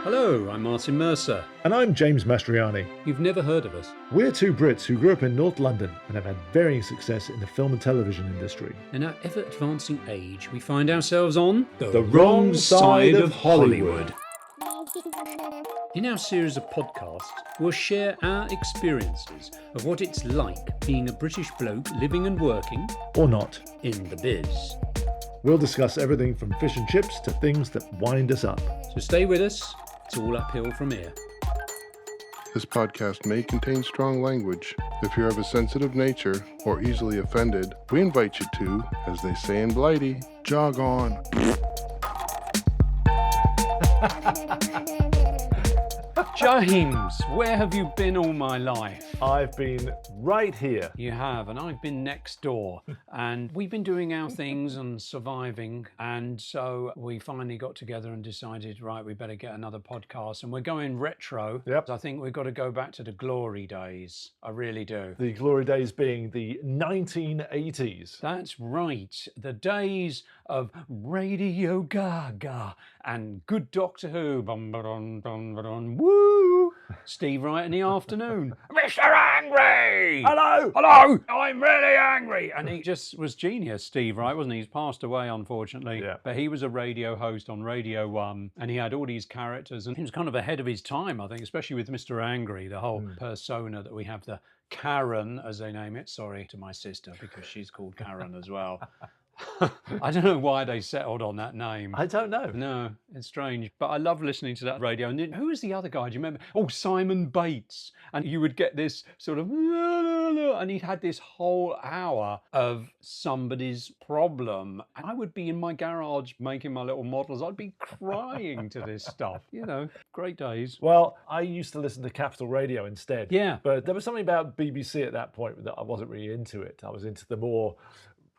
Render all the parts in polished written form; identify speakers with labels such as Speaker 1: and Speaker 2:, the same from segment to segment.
Speaker 1: Hello, I'm Martin Mercer.
Speaker 2: And I'm James Mastriani.
Speaker 1: You've never heard of us.
Speaker 2: We're two Brits who grew up in North London and have had varying success in the film and television industry.
Speaker 1: In our ever-advancing age, we find ourselves on
Speaker 2: the wrong side of Hollywood.
Speaker 1: In our series of podcasts, we'll share our experiences of what it's like being a British bloke living and working,
Speaker 2: Or not.
Speaker 1: in the biz.
Speaker 2: We'll discuss everything from fish and chips to things that wind us up.
Speaker 1: So stay with us, it's all uphill from here.
Speaker 3: This podcast may contain strong language. If you're of a sensitive nature or easily offended, we invite you to, as they say in Blighty, jog on.
Speaker 1: James, where have you been all my life?
Speaker 2: I've been right here.
Speaker 1: You have, and I've been next door. And we've been doing our things and surviving. And so we finally got together and decided, right, we better get another podcast. And we're going retro.
Speaker 2: Yep.
Speaker 1: I think we've got to go back to the glory days. I really do.
Speaker 2: The glory days being the 1980s.
Speaker 1: That's right. The days of Radio Gaga and good Doctor Who. Bum, ba-dum, bum, ba-dum, woo! Steve Wright in the afternoon. Mr. Angry!
Speaker 2: Hello!
Speaker 1: Hello! I'm really angry! And he just was genius, Steve Wright, wasn't he? He's passed away, unfortunately.
Speaker 2: Yeah.
Speaker 1: But he was a radio host on Radio 1, and he had all these characters, and he was kind of ahead of his time, I think, especially with Mr. Angry, the whole persona that we have, the Karen, as they name it. Sorry to my sister, because she's called Karen as well. I don't know why they settled on that name.
Speaker 2: I don't know.
Speaker 1: No, it's strange. But I love listening to that radio. And then, who was the other guy? Do you remember? Oh, Simon Bates. And you would get this sort of, and he had this whole hour of somebody's problem. And I would be in my garage making my little models. I'd be crying to this stuff. You know, great days.
Speaker 2: Well, I used to listen to Capital Radio instead.
Speaker 1: Yeah.
Speaker 2: But there was something about BBC at that point that I wasn't really into it. I was into the more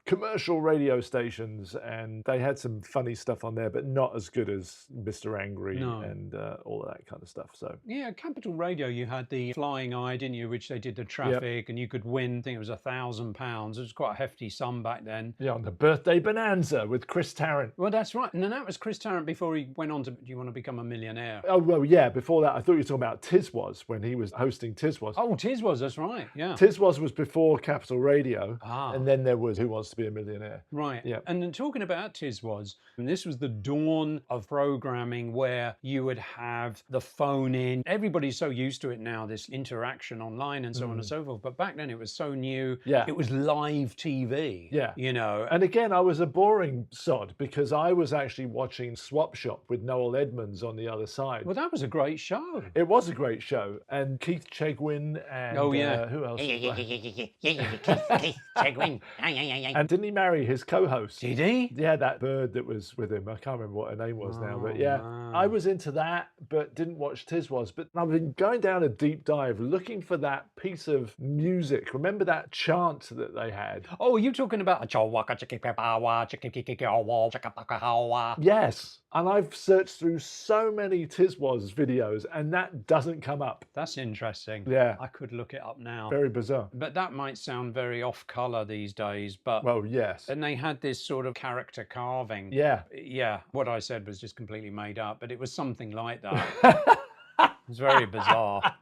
Speaker 2: commercial radio stations, and they had some funny stuff on there, but not as good as Mr. Angry and all of that kind of stuff. So
Speaker 1: yeah, Capital Radio, you had the Flying Eye, didn't you, which they did the traffic, and you could win, I think it was £1,000. It was quite a hefty sum back then.
Speaker 2: yeah, on the Birthday Bonanza with Chris Tarrant.
Speaker 1: Well, that's right. And then that was Chris Tarrant before he went on to Do You Want to Become a Millionaire?
Speaker 2: Oh, well, yeah, before that, I thought you were talking about Tiswas, when he was hosting Tiswas.
Speaker 1: Oh, Tiswas, that's right, yeah.
Speaker 2: Tiswas was before Capital Radio,
Speaker 1: Ah.
Speaker 2: and then there was Who Wants to Be a Millionaire.
Speaker 1: Right.
Speaker 2: Yeah.
Speaker 1: And then talking about Tiswas, and this was the dawn of programming where you would have the phone in. Everybody's so used to it now, this interaction online and so on and so forth. But back then it was so new.
Speaker 2: Yeah.
Speaker 1: It was live TV.
Speaker 2: Yeah.
Speaker 1: You know.
Speaker 2: And again, I was a boring sod because I was actually watching Swap Shop with Noel Edmonds on the other side.
Speaker 1: Well, that was a great show.
Speaker 2: It was a great show. And Keith Chegwin and
Speaker 1: Oh, yeah.
Speaker 2: who else?
Speaker 4: Keith Chegwin.
Speaker 2: And didn't he marry his co-host?
Speaker 1: Did he?
Speaker 2: Yeah, that bird that was with him. I can't remember what her name was now, but
Speaker 1: Oh,
Speaker 2: yeah,
Speaker 1: wow.
Speaker 2: I was into that, but didn't watch Tiswas. But I've been going down a deep dive looking for that piece of music. Remember that chant that they had?
Speaker 1: Oh, are you talking about
Speaker 2: Yes. And I've searched through so many Tiswas videos, and that doesn't come up.
Speaker 1: That's interesting.
Speaker 2: Yeah.
Speaker 1: I could look it up now.
Speaker 2: Very bizarre.
Speaker 1: But that might sound very off colour these days, but
Speaker 2: Well, yes.
Speaker 1: and they had this sort of character carving.
Speaker 2: Yeah.
Speaker 1: Yeah, what I said was just completely made up, but it was something like that. It was very bizarre.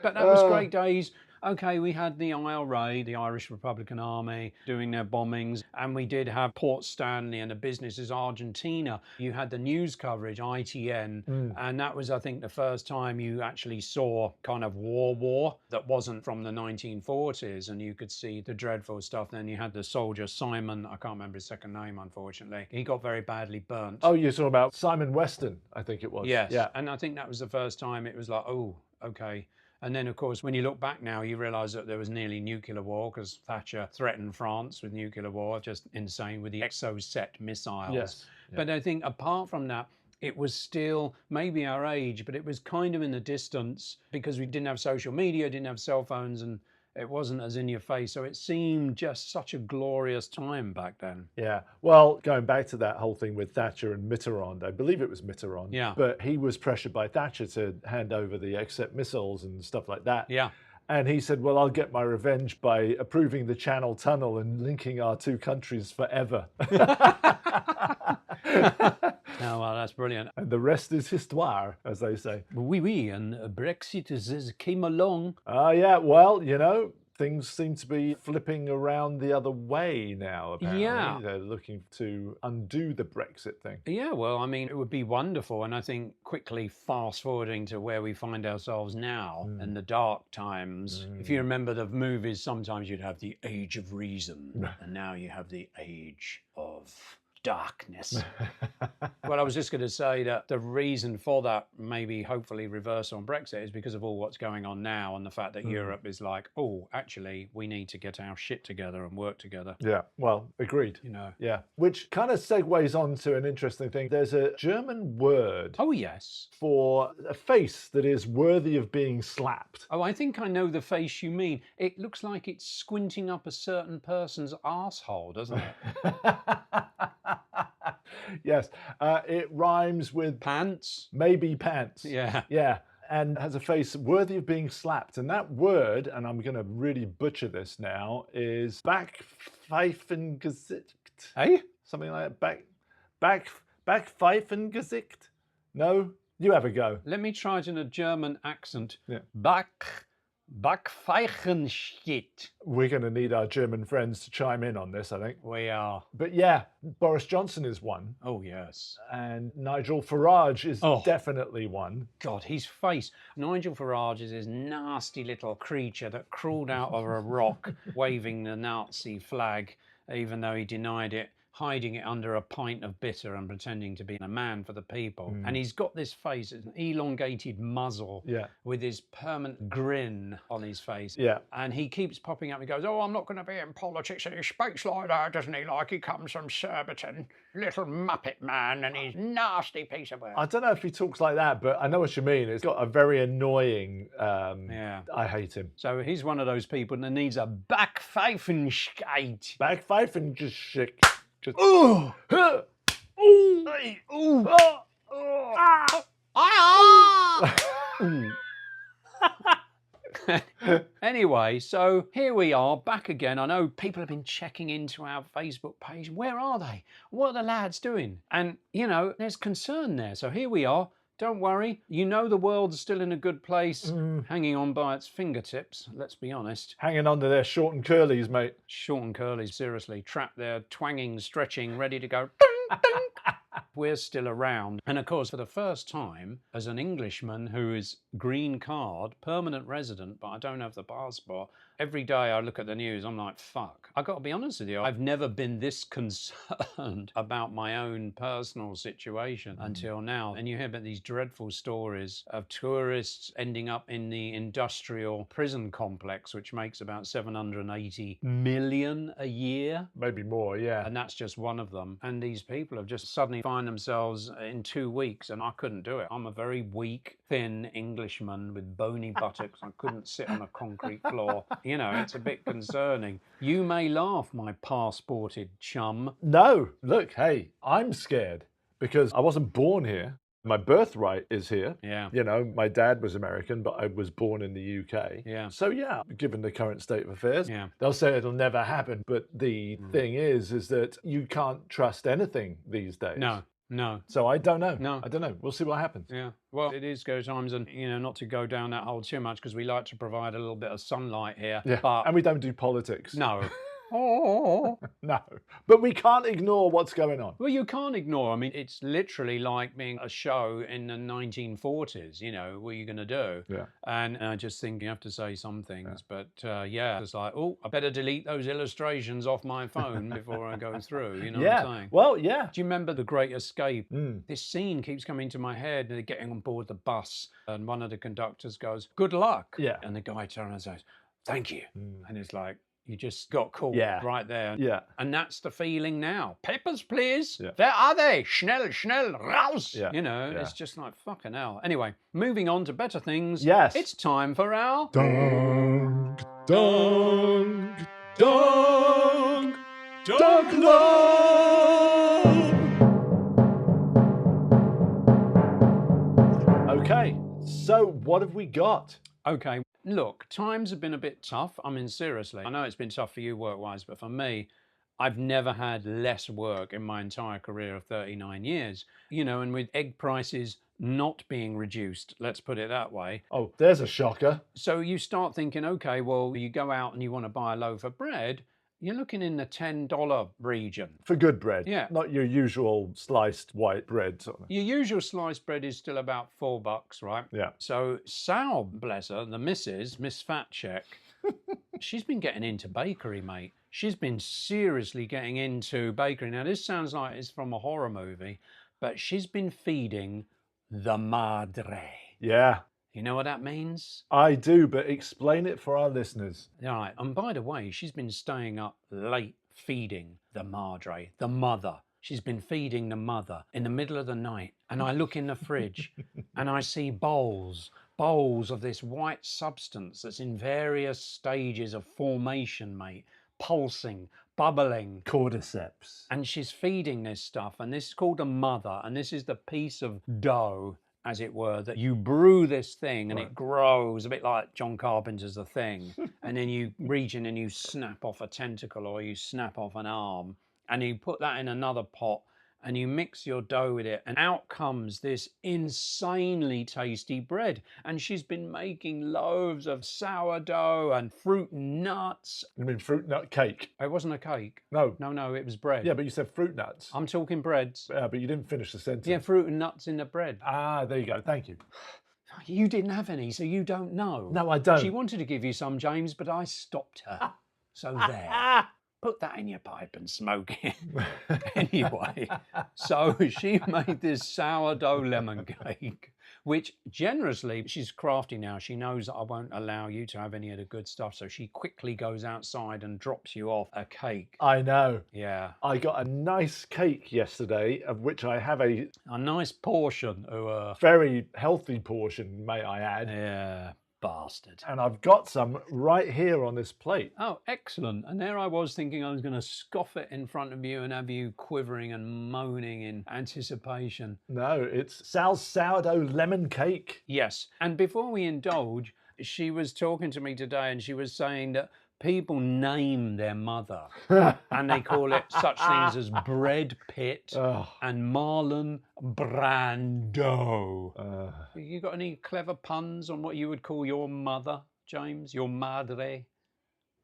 Speaker 1: But that was great days. Okay, we had the IRA, the Irish Republican Army, doing their bombings, and we did have Port Stanley and the businesses Argentina. You had the news coverage, ITN, and that was, I think, the first time you actually saw kind of war that wasn't from the 1940s, and you could see the dreadful stuff. Then you had the soldier, Simon, I can't remember his second name, unfortunately. He got very badly burnt.
Speaker 2: Oh, you're talking about Simon Weston, I think it was.
Speaker 1: Yes,
Speaker 2: Yeah.
Speaker 1: and I think that was the first time it was like, oh, okay. And then, of course, when you look back now, you realise that there was nearly nuclear war because Thatcher threatened France with nuclear war, just insane with the Exocet missiles.
Speaker 2: Yes. Yeah.
Speaker 1: But I think apart from that, it was still maybe our age, but it was kind of in the distance because we didn't have social media, didn't have cell phones, and it wasn't as in your face. So it seemed just such a glorious time back then.
Speaker 2: Yeah. Well, going back to that whole thing with Thatcher and Mitterrand, I believe it was Mitterrand.
Speaker 1: Yeah.
Speaker 2: But he was pressured by Thatcher to hand over the Exocet missiles and stuff like that.
Speaker 1: Yeah.
Speaker 2: And he said, well, I'll get my revenge by approving the Channel Tunnel and linking our two countries forever.
Speaker 1: that's brilliant.
Speaker 2: And the rest is histoire, as they say.
Speaker 1: Oui, and Brexit came along.
Speaker 2: Yeah, well, you know, things seem to be flipping around the other way now, apparently.
Speaker 1: Yeah.
Speaker 2: They're looking to undo the Brexit thing.
Speaker 1: Yeah, well, I mean, it would be wonderful. And I think quickly fast forwarding to where we find ourselves now in the dark times. If you remember the movies, sometimes you'd have the age of reason, and now you have the age of darkness. Well, I was just going to say that the reason for that maybe hopefully reverse on Brexit is because of all what's going on now and the fact that Europe is like, oh, actually, we need to get our shit together and work together.
Speaker 2: Yeah, well, agreed.
Speaker 1: You know.
Speaker 2: Yeah, which kind of segues on to an interesting thing. There's a German word
Speaker 1: Oh, yes.
Speaker 2: for a face that is worthy of being slapped.
Speaker 1: Oh, I think I know the face you mean. It looks like it's squinting up a certain person's arsehole, doesn't it?
Speaker 2: Yes, it rhymes with
Speaker 1: Pants?
Speaker 2: maybe pants.
Speaker 1: Yeah.
Speaker 2: Yeah, and has a face worthy of being slapped. And that word, and I'm going to really butcher this now, is Backpfeifengesicht.
Speaker 1: Hey?
Speaker 2: Something like that. Backpfeifengesicht? No? You have a go.
Speaker 1: Let me try it in a German accent.
Speaker 2: Yeah.
Speaker 1: Backpfeifenshit.
Speaker 2: We're going to need our German friends to chime in on this, I think.
Speaker 1: We are.
Speaker 2: But yeah, Boris Johnson is one,
Speaker 1: Oh, yes.
Speaker 2: and Nigel Farage is
Speaker 1: Oh.
Speaker 2: definitely one.
Speaker 1: God, his face. Nigel Farage is this nasty little creature that crawled out of a rock waving the Nazi flag, even though he denied it, hiding it under a pint of bitter and pretending to be a man for the people. And he's got this face, an elongated muzzle
Speaker 2: Yeah.
Speaker 1: with this permanent grin on his face.
Speaker 2: Yeah.
Speaker 1: And he keeps popping up and goes, oh, I'm not going to be in politics. And he speaks like that, doesn't he? Like he comes from Surbiton. Little Muppet man and his nasty piece of work.
Speaker 2: I don't know if he talks like that, but I know what you mean. It's got a very annoying,
Speaker 1: Yeah.
Speaker 2: I hate him.
Speaker 1: So he's one of those people that needs a Backpfeifenskate.
Speaker 2: Backpfeifengesicht. Just,
Speaker 1: Oh! Anyway, so here we are back again. I know people have been checking into our Facebook page. Where are they? What are the lads doing? And, you know, there's concern there. So here we are. Don't worry. You know the world's still in a good place, hanging on by its fingertips, let's be honest.
Speaker 2: hanging on to their short and curlies, mate.
Speaker 1: Short and curly, seriously. Trapped there, twanging, stretching, ready to go. Ding, ding. We're still around. And of course, for the first time, as an Englishman who is green card, permanent resident, but I don't have the passport, every day I look at the news, I'm like, fuck. I've got to be honest with you, I've never been this concerned about my own personal situation until now. And you hear about these dreadful stories of tourists ending up in the industrial prison complex, which makes about 780 million a year.
Speaker 2: Maybe more, yeah.
Speaker 1: And that's just one of them. And these people have just suddenly find themselves in 2 weeks, and I couldn't do it. I'm a very weak, thin Englishman with bony buttocks. I couldn't sit on a concrete floor. You know, it's a bit concerning. You may laugh, my passported chum.
Speaker 2: No, look, hey, I'm scared because I wasn't born here. My birthright is here.
Speaker 1: Yeah.
Speaker 2: You know, my dad was American, but I was born in the UK.
Speaker 1: Yeah.
Speaker 2: So yeah, given the current state of affairs,
Speaker 1: Yeah.
Speaker 2: they'll say it'll never happen. But the thing is that you can't trust anything these days.
Speaker 1: No.
Speaker 2: So I don't know.
Speaker 1: No.
Speaker 2: I don't know. We'll see what happens.
Speaker 1: Yeah. Well, it is go times, and, you know, not to go down that hole too much because we like to provide a little bit of sunlight here.
Speaker 2: Yeah.
Speaker 1: But
Speaker 2: And we don't do politics.
Speaker 1: no. Oh.
Speaker 2: No. But we can't ignore what's going on.
Speaker 1: Well, you can't ignore. I mean, it's literally like being a show in the 1940s. You know, what are you going to do?
Speaker 2: Yeah.
Speaker 1: And I just think you have to say some things. But yeah, it's like, oh, I better delete those illustrations off my phone before I go through. You know what I'm saying?
Speaker 2: Well, yeah.
Speaker 1: Do you remember The Great Escape? This scene keeps coming to my head. They're getting on board the bus, and one of the conductors goes, "Good luck."
Speaker 2: Yeah.
Speaker 1: And the guy turns and says, "Thank you." And it's like, you just got caught
Speaker 2: Yeah.
Speaker 1: right there.
Speaker 2: Yeah.
Speaker 1: And that's the feeling now. Papers, please.
Speaker 2: Yeah.
Speaker 1: Where are they? Schnell, schnell, raus.
Speaker 2: Yeah.
Speaker 1: You know,
Speaker 2: Yeah.
Speaker 1: it's just like fucking hell. Anyway, moving on to better things.
Speaker 2: Yes.
Speaker 1: It's time for our...
Speaker 3: Dong, dong, dong,
Speaker 1: Dog
Speaker 2: Okay. So what have we got?
Speaker 1: Okay, look, times have been a bit tough. I mean, seriously, I know it's been tough for you work-wise, but for me, I've never had less work in my entire career of 39 years. You know, and with egg prices not being reduced, let's put it that way.
Speaker 2: Oh, there's a shocker.
Speaker 1: So you start thinking, okay, well, you go out and you want to buy a loaf of bread, you're looking in the $10 region.
Speaker 2: For good bread.
Speaker 1: Yeah.
Speaker 2: Not your usual sliced white bread. Sort of.
Speaker 1: Your usual sliced bread is still about $4, right?
Speaker 2: Yeah.
Speaker 1: So Sal, bless her, the missus, Miss Fat Check, she's been getting into bakery, mate. She's been seriously getting into bakery. Now, this sounds like it's from a horror movie, but she's been feeding the madre.
Speaker 2: Yeah.
Speaker 1: You know what that means?
Speaker 2: I do, but explain it for our listeners.
Speaker 1: All right. And by the way, she's been staying up late feeding the madre, the mother. She's been feeding the mother in the middle of the night. And I look in the fridge and I see bowls of this white substance that's in various stages of formation, mate, pulsing, bubbling.
Speaker 2: Cordyceps.
Speaker 1: And she's feeding this stuff. And this is called a mother. And this is the piece of dough, as it were, that you brew this thing and it grows a bit like John Carpenter's The Thing. And then you reach in and you snap off a tentacle or you snap off an arm and you put that in another pot and you mix your dough with it and out comes this insanely tasty bread. And she's been making loaves of sourdough and fruit and nuts.
Speaker 2: You mean fruit nut cake?
Speaker 1: It wasn't a cake.
Speaker 2: No.
Speaker 1: No, it was bread.
Speaker 2: Yeah, but you said fruit nuts.
Speaker 1: I'm talking breads.
Speaker 2: Yeah, but you didn't finish the sentence.
Speaker 1: Yeah, fruit and nuts in the bread.
Speaker 2: Ah, there you go. Thank you.
Speaker 1: You didn't have any, so you don't know.
Speaker 2: No, I don't.
Speaker 1: She wanted to give you some, James, but I stopped her. So there. Put that in your pipe and smoke it. Anyway, so she made this sourdough lemon cake, which generously, she's crafty now. She knows that I won't allow you to have any of the good stuff. So she quickly goes outside and drops you off a cake.
Speaker 2: I know.
Speaker 1: Yeah.
Speaker 2: I got a nice cake yesterday, of which I have a
Speaker 1: nice portion.
Speaker 2: very healthy portion, may I add.
Speaker 1: Yeah. Bastard.
Speaker 2: And I've got some right here on this plate.
Speaker 1: Oh, excellent. And there I was thinking I was going to scoff it in front of you and have you quivering and moaning in anticipation.
Speaker 2: No, it's Sal's sourdough lemon cake.
Speaker 1: Yes. And before we indulge, she was talking to me today and she was saying that people name their mother and they call it such things as Brad Pitt and Marlon Brando. You got any clever puns on what you would call your mother, James? Your madre?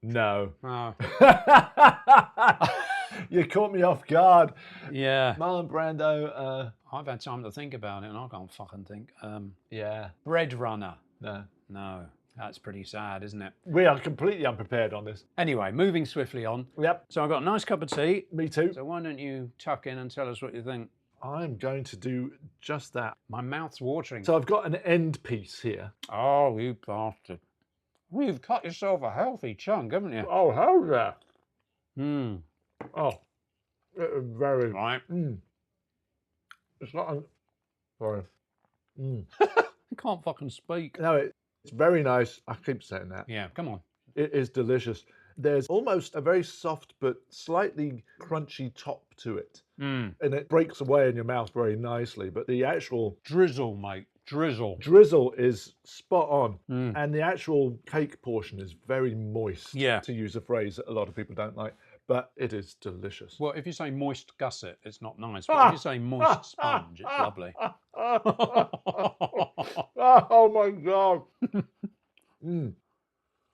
Speaker 2: No.
Speaker 1: Oh.
Speaker 2: You caught me off guard.
Speaker 1: Yeah.
Speaker 2: Marlon Brando.
Speaker 1: I've had time to think about it and I can't fucking think.
Speaker 2: Yeah.
Speaker 1: Bread Runner.
Speaker 2: No.
Speaker 1: That's pretty sad, isn't it?
Speaker 2: We are completely unprepared on this.
Speaker 1: Anyway, moving swiftly on.
Speaker 2: Yep.
Speaker 1: So I've got a nice cup of tea.
Speaker 2: Me too.
Speaker 1: So why don't you tuck in and tell us what you think?
Speaker 2: I'm going to do just that.
Speaker 1: My mouth's watering.
Speaker 2: So I've got an end piece here.
Speaker 1: Oh, you bastard. Well, you've cut yourself a healthy chunk, haven't you?
Speaker 2: Oh, hell yeah.
Speaker 1: Oh,
Speaker 2: it is very...
Speaker 1: right.
Speaker 2: It's not... Sorry.
Speaker 1: I can't fucking speak.
Speaker 2: No, it's very nice. I keep saying that.
Speaker 1: Yeah, come on.
Speaker 2: It is delicious. There's almost a very soft but slightly crunchy top to it. And it breaks away in your mouth very nicely. But the actual...
Speaker 1: Drizzle, mate. Drizzle.
Speaker 2: Drizzle is spot on. And the actual cake portion is very moist,
Speaker 1: Yeah.
Speaker 2: to use a phrase that a lot of people don't like. But it is delicious.
Speaker 1: Well, if you say moist gusset, it's not nice. But if you say moist sponge, it's lovely.
Speaker 2: Oh my God.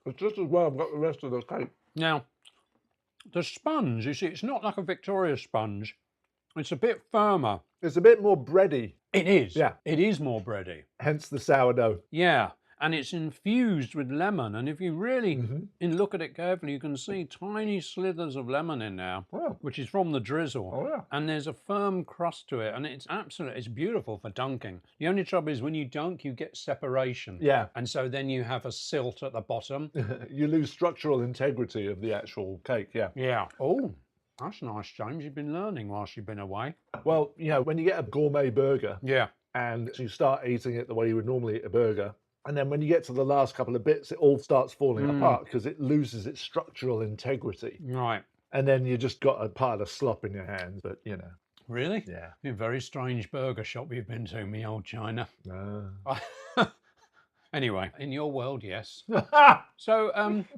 Speaker 2: It's just as well I've got the rest of the cake.
Speaker 1: Now, the sponge, you see, it's not like a Victoria sponge. It's a bit firmer.
Speaker 2: It's a bit more bready,
Speaker 1: It is.
Speaker 2: Yeah.
Speaker 1: It is more bready.
Speaker 2: hence the sourdough.
Speaker 1: Yeah. And it's infused with lemon. And if you really look at it carefully, you can see tiny slithers of lemon in there,
Speaker 2: Wow.
Speaker 1: which is from the drizzle.
Speaker 2: Oh, yeah.
Speaker 1: And there's a firm crust to it. And it's beautiful for dunking. The only trouble is when you dunk, you get separation.
Speaker 2: Yeah.
Speaker 1: And so then you have a silt at the bottom.
Speaker 2: You lose structural integrity of the actual cake, yeah.
Speaker 1: Yeah. Oh, that's nice, James. You've been learning whilst you've been away.
Speaker 2: Well, you know, when you get a gourmet burger
Speaker 1: Yeah.
Speaker 2: and you start eating it the way you would normally eat a burger, and then when you get to the last couple of bits, it all starts falling apart because it loses its structural integrity.
Speaker 1: Right.
Speaker 2: And then you just got a pile of slop in your hands, but you know.
Speaker 1: Really?
Speaker 2: Yeah.
Speaker 1: A very strange burger shop you've been to, me old China. Anyway, in your world, yes. So,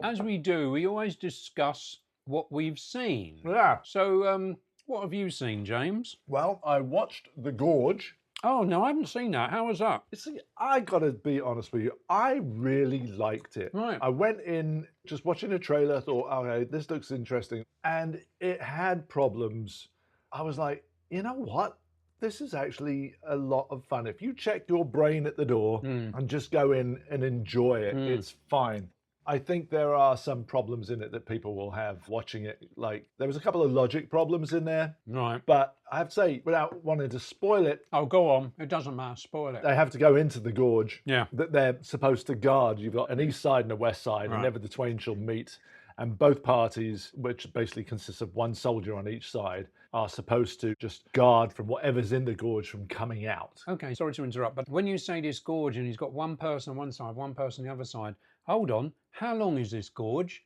Speaker 1: as we do, we always discuss what we've seen.
Speaker 2: Yeah.
Speaker 1: So, what have you seen, James?
Speaker 2: Well, I watched The Gorge.
Speaker 1: Oh, no, I haven't seen that. How was that?
Speaker 2: You see, I gotta be honest with you, I really liked it.
Speaker 1: Right.
Speaker 2: I went in just watching a trailer, thought, okay, this looks interesting. And it had problems. I was like, you know what? This is actually a lot of fun. If you check your brain at the door and just go in and enjoy it, it's fine. I think there are some problems in it that people will have watching it. Like, there was a couple of logic problems in there.
Speaker 1: Right.
Speaker 2: But I have to say, without wanting to spoil it,
Speaker 1: Oh, go on. It doesn't matter. Spoil it.
Speaker 2: they have to go into the gorge
Speaker 1: Yeah.
Speaker 2: that they're supposed to guard. You've got an east side and a west side, and
Speaker 1: Right.
Speaker 2: never the twain shall meet. And both parties, which basically consists of one soldier on each side, are supposed to just guard from whatever's in the gorge from coming out.
Speaker 1: Okay, sorry to interrupt, but when you say this gorge and he's got one person on one side, one person on the other side, hold on, how long is this gorge?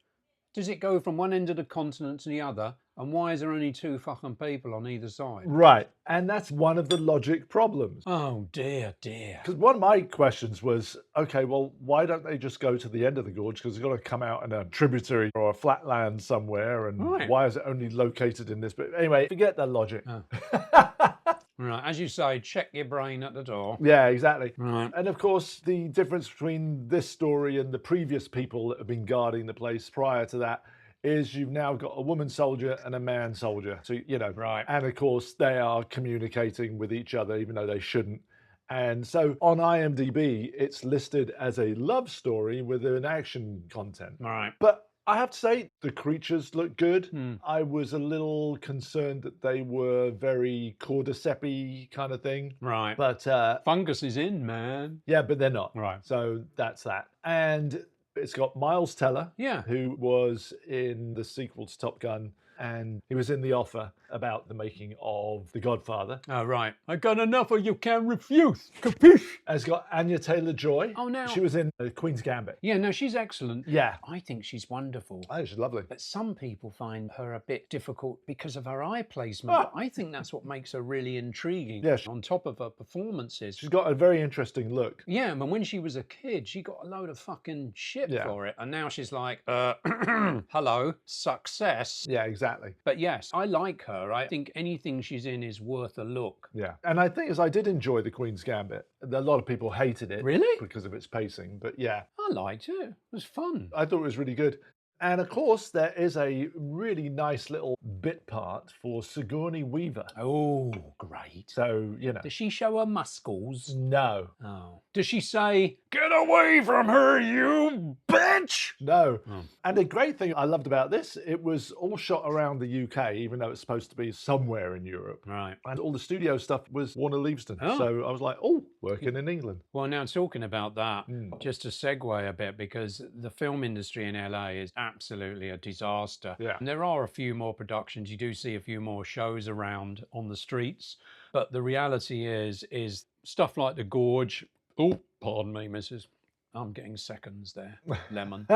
Speaker 1: Does it go from one end of the continent to the other? And why is there only two fucking people on either side?
Speaker 2: Right. And that's one of the logic problems.
Speaker 1: Oh, dear, dear.
Speaker 2: Because one of my questions was, okay, well, why don't they just go to the end of the gorge? Because they've got to come out in a tributary or a flatland somewhere. And
Speaker 1: Right.
Speaker 2: why is it only located in this? But anyway, forget that logic.
Speaker 1: Right, as you say, check your brain at the door.
Speaker 2: Yeah, exactly.
Speaker 1: Right.
Speaker 2: And of course, the difference between this story and the previous people that have been guarding the place prior to that is you've now got a woman soldier and a man soldier. So, you know,
Speaker 1: Right.
Speaker 2: and of course, they are communicating with each other, even though they shouldn't. And so on IMDb, it's listed as a love story with an action content.
Speaker 1: Right.
Speaker 2: But I have to say, the creatures look good.
Speaker 1: Hmm.
Speaker 2: I was a little concerned that they were very cordyceps kind of thing.
Speaker 1: Right.
Speaker 2: But
Speaker 1: Fungus is in, man.
Speaker 2: yeah, but they're not.
Speaker 1: Right.
Speaker 2: So that's that. And it's got Miles Teller,
Speaker 1: Yeah.
Speaker 2: who was in the sequel to Top Gun, and he was in The Offer about the making of The Godfather.
Speaker 1: Oh, right. I got an offer you can't refuse. Capiche?
Speaker 2: And it's got Anya Taylor-Joy.
Speaker 1: Oh, now.
Speaker 2: She was in Queen's Gambit.
Speaker 1: Yeah, no, she's excellent.
Speaker 2: Yeah.
Speaker 1: I think she's wonderful.
Speaker 2: Oh, she's lovely.
Speaker 1: But some people find her a bit difficult because of her eye placement. But I think that's what makes her really intriguing.
Speaker 2: Yeah.
Speaker 1: On top of her performances.
Speaker 2: She's got a very interesting look.
Speaker 1: Yeah, but when she was a kid, she got a load of fucking shit
Speaker 2: Yeah.
Speaker 1: for it. And now she's like, hello, success.
Speaker 2: Yeah, exactly.
Speaker 1: But yes, I like her. I think anything she's in is worth a look.
Speaker 2: Yeah. And I think I did enjoy The Queen's Gambit. A lot of people hated it.
Speaker 1: Really?
Speaker 2: Because of its pacing. But yeah,
Speaker 1: I liked it. It was fun.
Speaker 2: I thought it was really good. And of course, there is a really nice little bit part for Sigourney Weaver.
Speaker 1: Oh, great.
Speaker 2: So, you know.
Speaker 1: Does she show her muscles?
Speaker 2: No.
Speaker 1: Oh. Does she say, get away from her, you bitch?
Speaker 2: No.
Speaker 1: Oh.
Speaker 2: And the great thing I loved about this, it was all shot around the UK, even though it's supposed to be somewhere in Europe.
Speaker 1: Right.
Speaker 2: And all the studio stuff was Warner Leavesden.
Speaker 1: Oh.
Speaker 2: So I was like, oh, working in England.
Speaker 1: Well, now talking about that,
Speaker 2: Mm.
Speaker 1: just to segue a bit, because the film industry in LA is absolutely a disaster.
Speaker 2: Yeah.
Speaker 1: And there are a few more productions. You do see a few more shows around on the streets. But the reality is stuff like The Gorge. Oh, pardon me, missus. I'm getting seconds there. Lemon.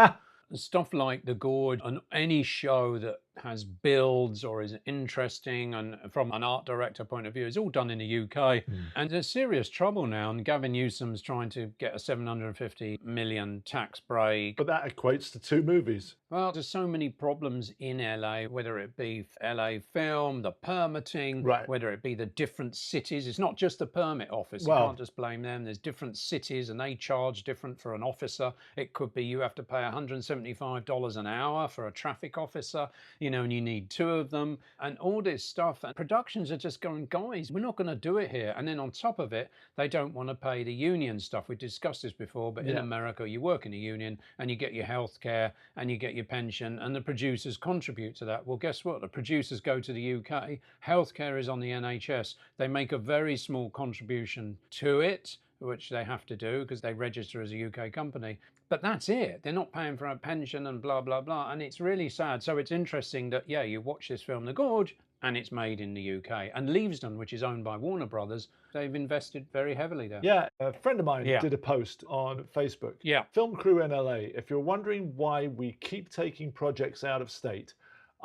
Speaker 1: Stuff like The Gorge and any show that has builds or is interesting and from an art director point of view is all done in the UK. And there's serious trouble now, and Gavin Newsom's trying to get a 750 million tax break.
Speaker 2: But that equates to 2 movies.
Speaker 1: Well, there's so many problems in LA, whether it be LA film, the permitting,
Speaker 2: Right.
Speaker 1: whether it be the different cities. It's not just the permit office.
Speaker 2: Well-
Speaker 1: You can't just blame them. There's different cities and they charge different for an officer. It could be you have to pay $175 an hour for a traffic officer, you know, and you need 2 of them and all this stuff. And productions are just going, guys, we're not going to do it here. And then on top of it, they don't want to pay the union stuff. We discussed this before, but in
Speaker 2: Yeah.
Speaker 1: America, you work in a union and you get your health care and you get your pension and the producers contribute to that. Well, guess what? The producers go to the UK. Healthcare is on the NHS. They make a very small contribution to it, which they have to do because they register as a UK company. But that's it. They're not paying for a pension and blah, blah, blah. And it's really sad. So it's interesting that, yeah, you watch this film, The Gorge, and it's made in the UK. And Leavesden, which is owned by Warner Brothers, they've invested very heavily there.
Speaker 2: Yeah, a friend of mine
Speaker 1: Yeah.
Speaker 2: did a post on Facebook.
Speaker 1: Yeah.
Speaker 2: Film crew in LA, if you're wondering why we keep taking projects out of state,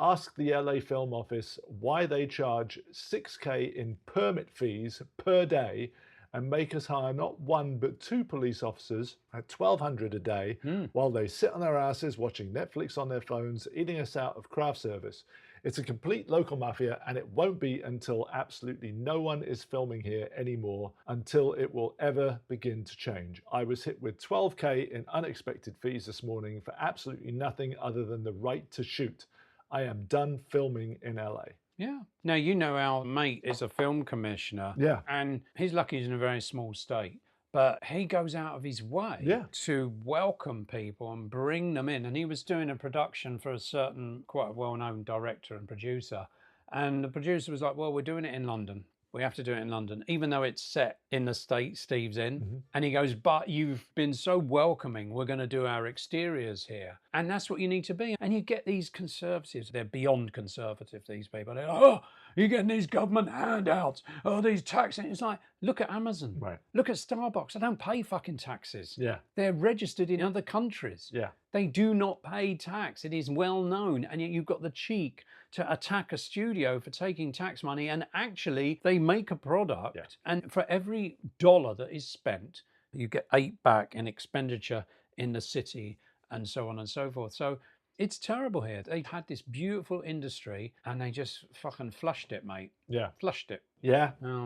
Speaker 2: ask the LA Film Office why they charge $6K in permit fees per day and make us hire not one but two police officers at $1,200 a day while they sit on their asses watching Netflix on their phones, eating us out of craft service. It's a complete local mafia, and it won't be until absolutely no one is filming here anymore until it will ever begin to change. I was hit with $12K in unexpected fees this morning for absolutely nothing other than the right to shoot. I am done filming in LA.
Speaker 1: Yeah. Now, you know, our mate is a film commissioner.
Speaker 2: Yeah.
Speaker 1: And he's lucky he's in a very small state. But he goes out of his way to welcome people and bring them in. And he was doing a production for a certain, quite a well-known director and producer. And the producer was like, well, we're doing it in London. We have to do it in London, even though it's set in the state Steve's in. And he goes, but you've been so welcoming, we're going to do our exteriors here. And that's what you need to be. And you get these conservatives, they're beyond conservative, these people. They're like, oh, you're getting these government handouts, oh, these taxes. It's like, look at Amazon, look at Starbucks. They don't pay fucking taxes. They're registered in other countries. They do not pay tax. It is well known. And yet you've got the cheek to attack a studio for taking tax money. And actually, they make a product. And for every dollar that is spent, you get 8 back in expenditure in the city and so on and so forth. So it's terrible here. They've had this beautiful industry and they just fucking flushed it, mate. Flushed it.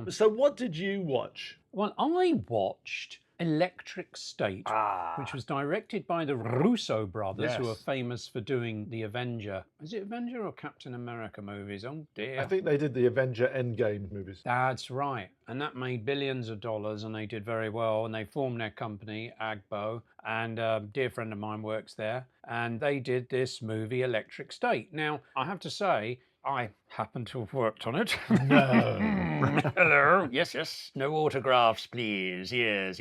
Speaker 2: So what did you watch?
Speaker 1: Well, I watched Electric State, which was directed by the Russo brothers, who are famous for doing the Avenger. Is it Avenger or Captain America movies? Oh dear.
Speaker 2: I think they did the Avenger Endgame movies.
Speaker 1: That's right. And that made billions of dollars and they did very well. And they formed their company, Agbo. And a dear friend of mine works there. And they did this movie, Electric State. Now, I have to say, I happen to have worked on it.
Speaker 2: No.
Speaker 1: Hello. Yes. No autographs, please. Yes.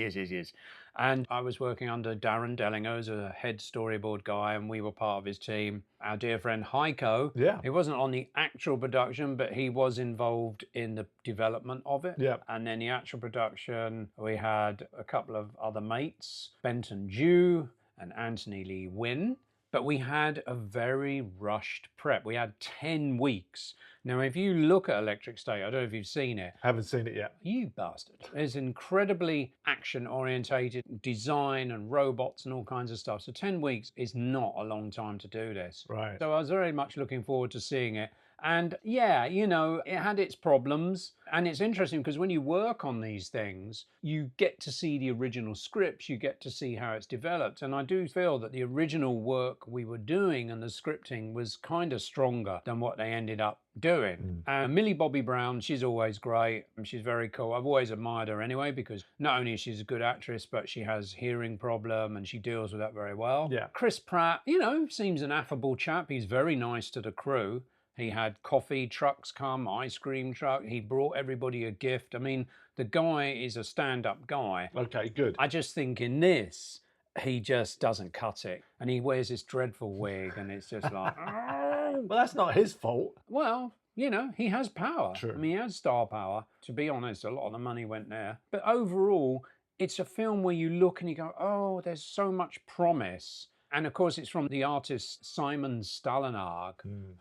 Speaker 1: And I was working under Darren Dellinger as a head storyboard guy, and we were part of his team. Our dear friend Heiko, he wasn't on the actual production, but he was involved in the development of it. And then the actual production, we had a couple of other mates, Benton Jew and Anthony Lee Wynn. But we had a very rushed prep. We had 10 weeks. Now, if you look at Electric State, I don't know if you've seen it.
Speaker 2: Haven't seen it yet.
Speaker 1: You bastard. It's incredibly action-orientated design and robots and all kinds of stuff. So 10 weeks is not a long time to do this.
Speaker 2: Right.
Speaker 1: So I was very much looking forward to seeing it. And yeah, you know, it had its problems. And it's interesting because when you work on these things, you get to see the original scripts, you get to see how it's developed. And I do feel that the original work we were doing and the scripting was kind of stronger than what they ended up doing. And Millie Bobby Brown, she's always great. She's very cool. I've always admired her anyway, because not only is she a good actress, but she has hearing problem and she deals with that very well. Chris Pratt, you know, seems an affable chap. He's very nice to the crew. He had coffee trucks come, ice cream truck. He brought everybody a gift. I mean, the guy is a stand-up guy.
Speaker 2: Okay, good.
Speaker 1: I just think in this, he just doesn't cut it. And he wears this dreadful wig and it's just like, oh.
Speaker 2: Well, that's not his fault.
Speaker 1: Well, you know, he has power.
Speaker 2: True.
Speaker 1: I mean, he has star power. To be honest, a lot of the money went there. But overall, it's a film where you look and you go, oh, there's so much promise. And of course, it's from the artist Simon Stalenhag,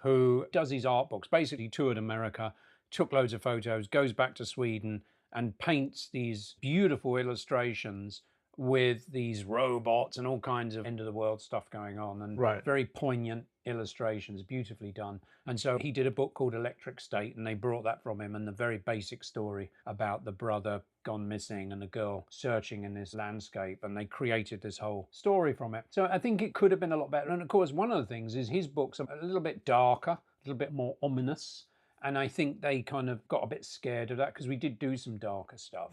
Speaker 1: who does these art books, basically toured America, took loads of photos, goes back to Sweden and paints these beautiful illustrations with these robots and all kinds of end-of-the-world stuff going on, and very poignant illustrations, beautifully done. And so he did a book called Electric State, and they brought that from him, and the very basic story about the brother gone missing and the girl searching in this landscape, and they created this whole story from it. So I think it could have been a lot better. And of course, one of the things is his books are a little bit darker, a little bit more ominous. And I think they kind of got a bit scared of that, because we did do some darker stuff,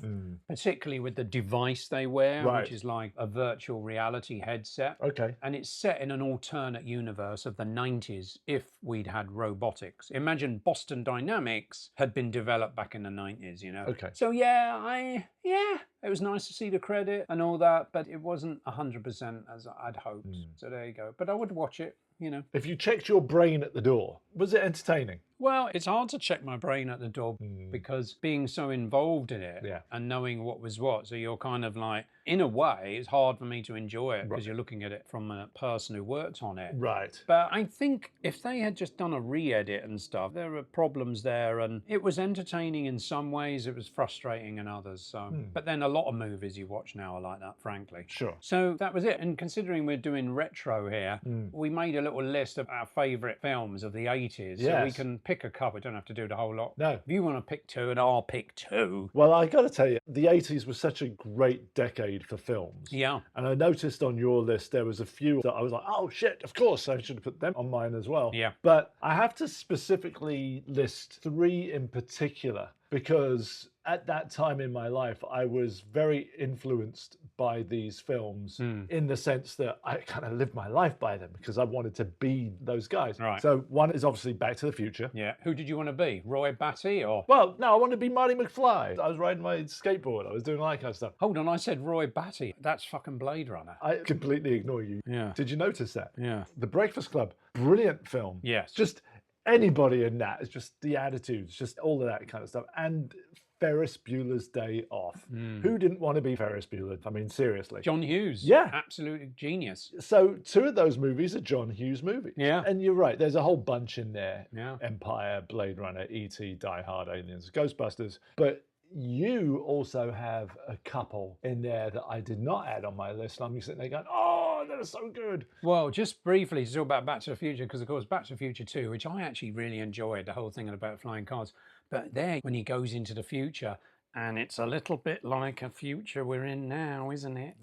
Speaker 1: particularly with the device they wear, which is like a virtual reality headset.
Speaker 2: Okay.
Speaker 1: And it's set in an alternate universe of the 90s if we'd had robotics. Imagine Boston Dynamics had been developed back in the 90s, you know?
Speaker 2: Okay.
Speaker 1: So yeah, it was nice to see the credit and all that, but it wasn't 100% as I'd hoped. So there you go. But I would watch it, you know.
Speaker 2: If you checked your brain at the door, was it entertaining?
Speaker 1: Well, it's hard to check my brain at the door because being so involved in it
Speaker 2: Yeah.
Speaker 1: and knowing what was what. So you're kind of like, in a way, it's hard for me to enjoy it because
Speaker 2: Right.
Speaker 1: you're looking at it from a person who worked on it.
Speaker 2: Right.
Speaker 1: But I think if they had just done a re-edit and stuff, there were problems there, and it was entertaining in some ways, it was frustrating in others. So, but then a lot of movies you watch now are like that, frankly.
Speaker 2: Sure.
Speaker 1: So that was it. And considering we're doing retro here, we made a little list of our favourite films of the 80s. So we
Speaker 2: Yes.
Speaker 1: can pick a couple. We don't have to do the whole lot.
Speaker 2: No.
Speaker 1: If you want to pick two, and I'll pick two.
Speaker 2: Well, I got to tell you, the 80s was such a great decade for films.
Speaker 1: Yeah.
Speaker 2: And I noticed on your list there was a few that I was like, oh shit, of course, I should have put them on mine as well.
Speaker 1: Yeah.
Speaker 2: But I have to specifically list three in particular because at that time in my life, I was very influenced by these films in the sense that I kind of lived my life by them because I wanted to be those guys.
Speaker 1: Right.
Speaker 2: So one is obviously Back to the Future.
Speaker 1: Yeah. Who did you want to be? Roy Batty or?
Speaker 2: Well, no, I wanted to be Marty McFly. I was riding my skateboard. I was doing all that kind of stuff.
Speaker 1: Hold on, I said Roy Batty. That's fucking Blade Runner.
Speaker 2: I completely ignore you.
Speaker 1: Yeah.
Speaker 2: Did you notice that?
Speaker 1: Yeah.
Speaker 2: The Breakfast Club, brilliant film.
Speaker 1: Yes.
Speaker 2: Just anybody in that. It's just the attitudes, just all of that kind of stuff. And Ferris Bueller's Day Off. Who didn't want to be Ferris Bueller? I mean, seriously.
Speaker 1: John Hughes.
Speaker 2: Yeah.
Speaker 1: Absolute genius.
Speaker 2: So two of those movies are John Hughes movies.
Speaker 1: Yeah.
Speaker 2: And you're right, there's a whole bunch in there.
Speaker 1: Yeah.
Speaker 2: Empire, Blade Runner, E.T., Die Hard, Aliens, Ghostbusters. But you also have a couple in there that I did not add on my list. And I'm sitting there going, oh, they're so good.
Speaker 1: Well, just briefly to talk about Back to the Future, because of course Back to the Future 2, which I actually really enjoyed, the whole thing about flying cars. But there, when he goes into the future, and it's a little bit like a future we're in now, isn't it?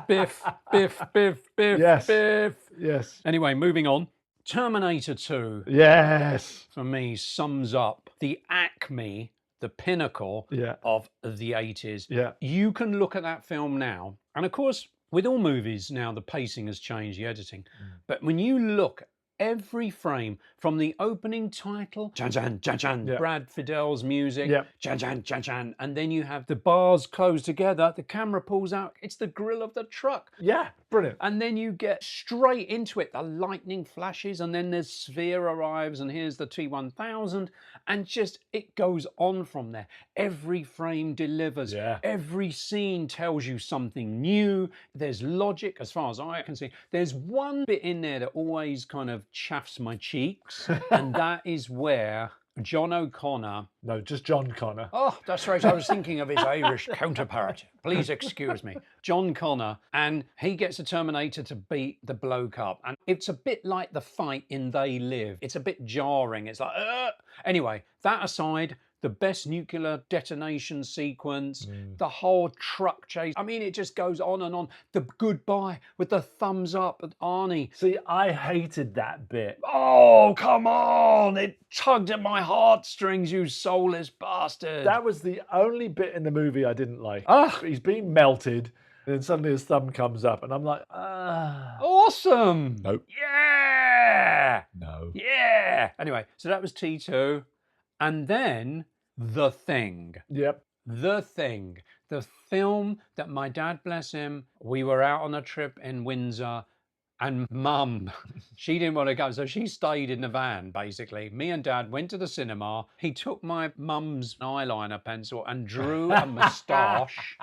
Speaker 1: Biff, biff, biff, biff,
Speaker 2: Yes.
Speaker 1: biff.
Speaker 2: Yes.
Speaker 1: Anyway, moving on. Terminator 2,
Speaker 2: Yes.
Speaker 1: for me, sums up the acme, the pinnacle
Speaker 2: Yeah.
Speaker 1: of the 80s.
Speaker 2: Yeah.
Speaker 1: You can look at that film now, and of course, with all movies now, the pacing has changed, the editing. But when you look, every frame from the opening title, chan chan chan chan,
Speaker 2: Yeah.
Speaker 1: Brad Fidel's music,
Speaker 2: Yeah.
Speaker 1: chan chan chan chan, and then you have the bars closed together, the camera pulls out, it's the grill of the truck.
Speaker 2: Yeah. Brilliant.
Speaker 1: And then you get straight into it. The lightning flashes, and then the sphere arrives, and here's the T1000, and just it goes on from there. Every frame delivers.
Speaker 2: Yeah.
Speaker 1: Every scene tells you something new. There's logic, as far as I can see. There's one bit in there that always kind of chaffs my cheeks, and that is where John O'Connor.
Speaker 2: No, just John Connor.
Speaker 1: Oh, that's right. I was thinking of his Irish counterpart. Please excuse me. John Connor. And he gets a Terminator to beat the bloke up. And it's a bit like the fight in They Live. It's a bit jarring. It's like, Anyway, that aside, the best nuclear detonation sequence, the whole truck chase. I mean, it just goes on and on. The goodbye with the thumbs up at Arnie.
Speaker 2: See, I hated that bit.
Speaker 1: Oh, come on. It tugged at my heartstrings, you soulless bastard.
Speaker 2: That was the only bit in the movie I didn't like.
Speaker 1: Ah.
Speaker 2: He's being melted, and then suddenly his thumb comes up, and I'm like,
Speaker 1: Awesome.
Speaker 2: Nope.
Speaker 1: Yeah.
Speaker 2: No.
Speaker 1: Yeah. Anyway, so that was T2. And then The Thing.
Speaker 2: Yep.
Speaker 1: The Thing. The film that my dad, bless him, we were out on a trip in Windsor, and Mum, she didn't want to go, so she stayed in the van, basically. Me and Dad went to the cinema. He took my mum's eyeliner pencil and drew a moustache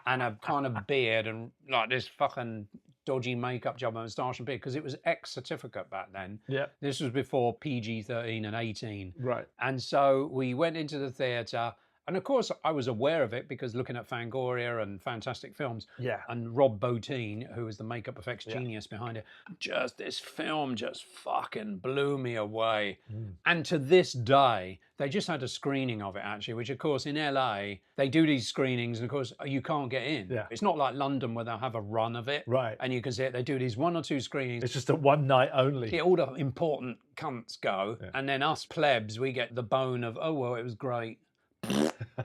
Speaker 1: and a kind of beard and like this fucking dodgy makeup job on moustache and beard, because it was ex-certificate back then.
Speaker 2: Yeah.
Speaker 1: This was before PG-13 and 18.
Speaker 2: Right.
Speaker 1: And so we went into the theatre. And of course, I was aware of it because looking at Fangoria and Fantastic Films,
Speaker 2: Yeah.
Speaker 1: and Rob Bottin, who was the makeup effects genius behind it, just this film just fucking blew me away. And to this day, they just had a screening of it actually, which of course in LA, they do these screenings and of course you can't get in.
Speaker 2: Yeah.
Speaker 1: It's not like London where they'll have a run of it.
Speaker 2: Right.
Speaker 1: And you can see it, they do these 1 or 2 screenings.
Speaker 2: It's just a one night only.
Speaker 1: Yeah, all the important cunts go, and then us plebs, we get the bone of, oh, well, it was great.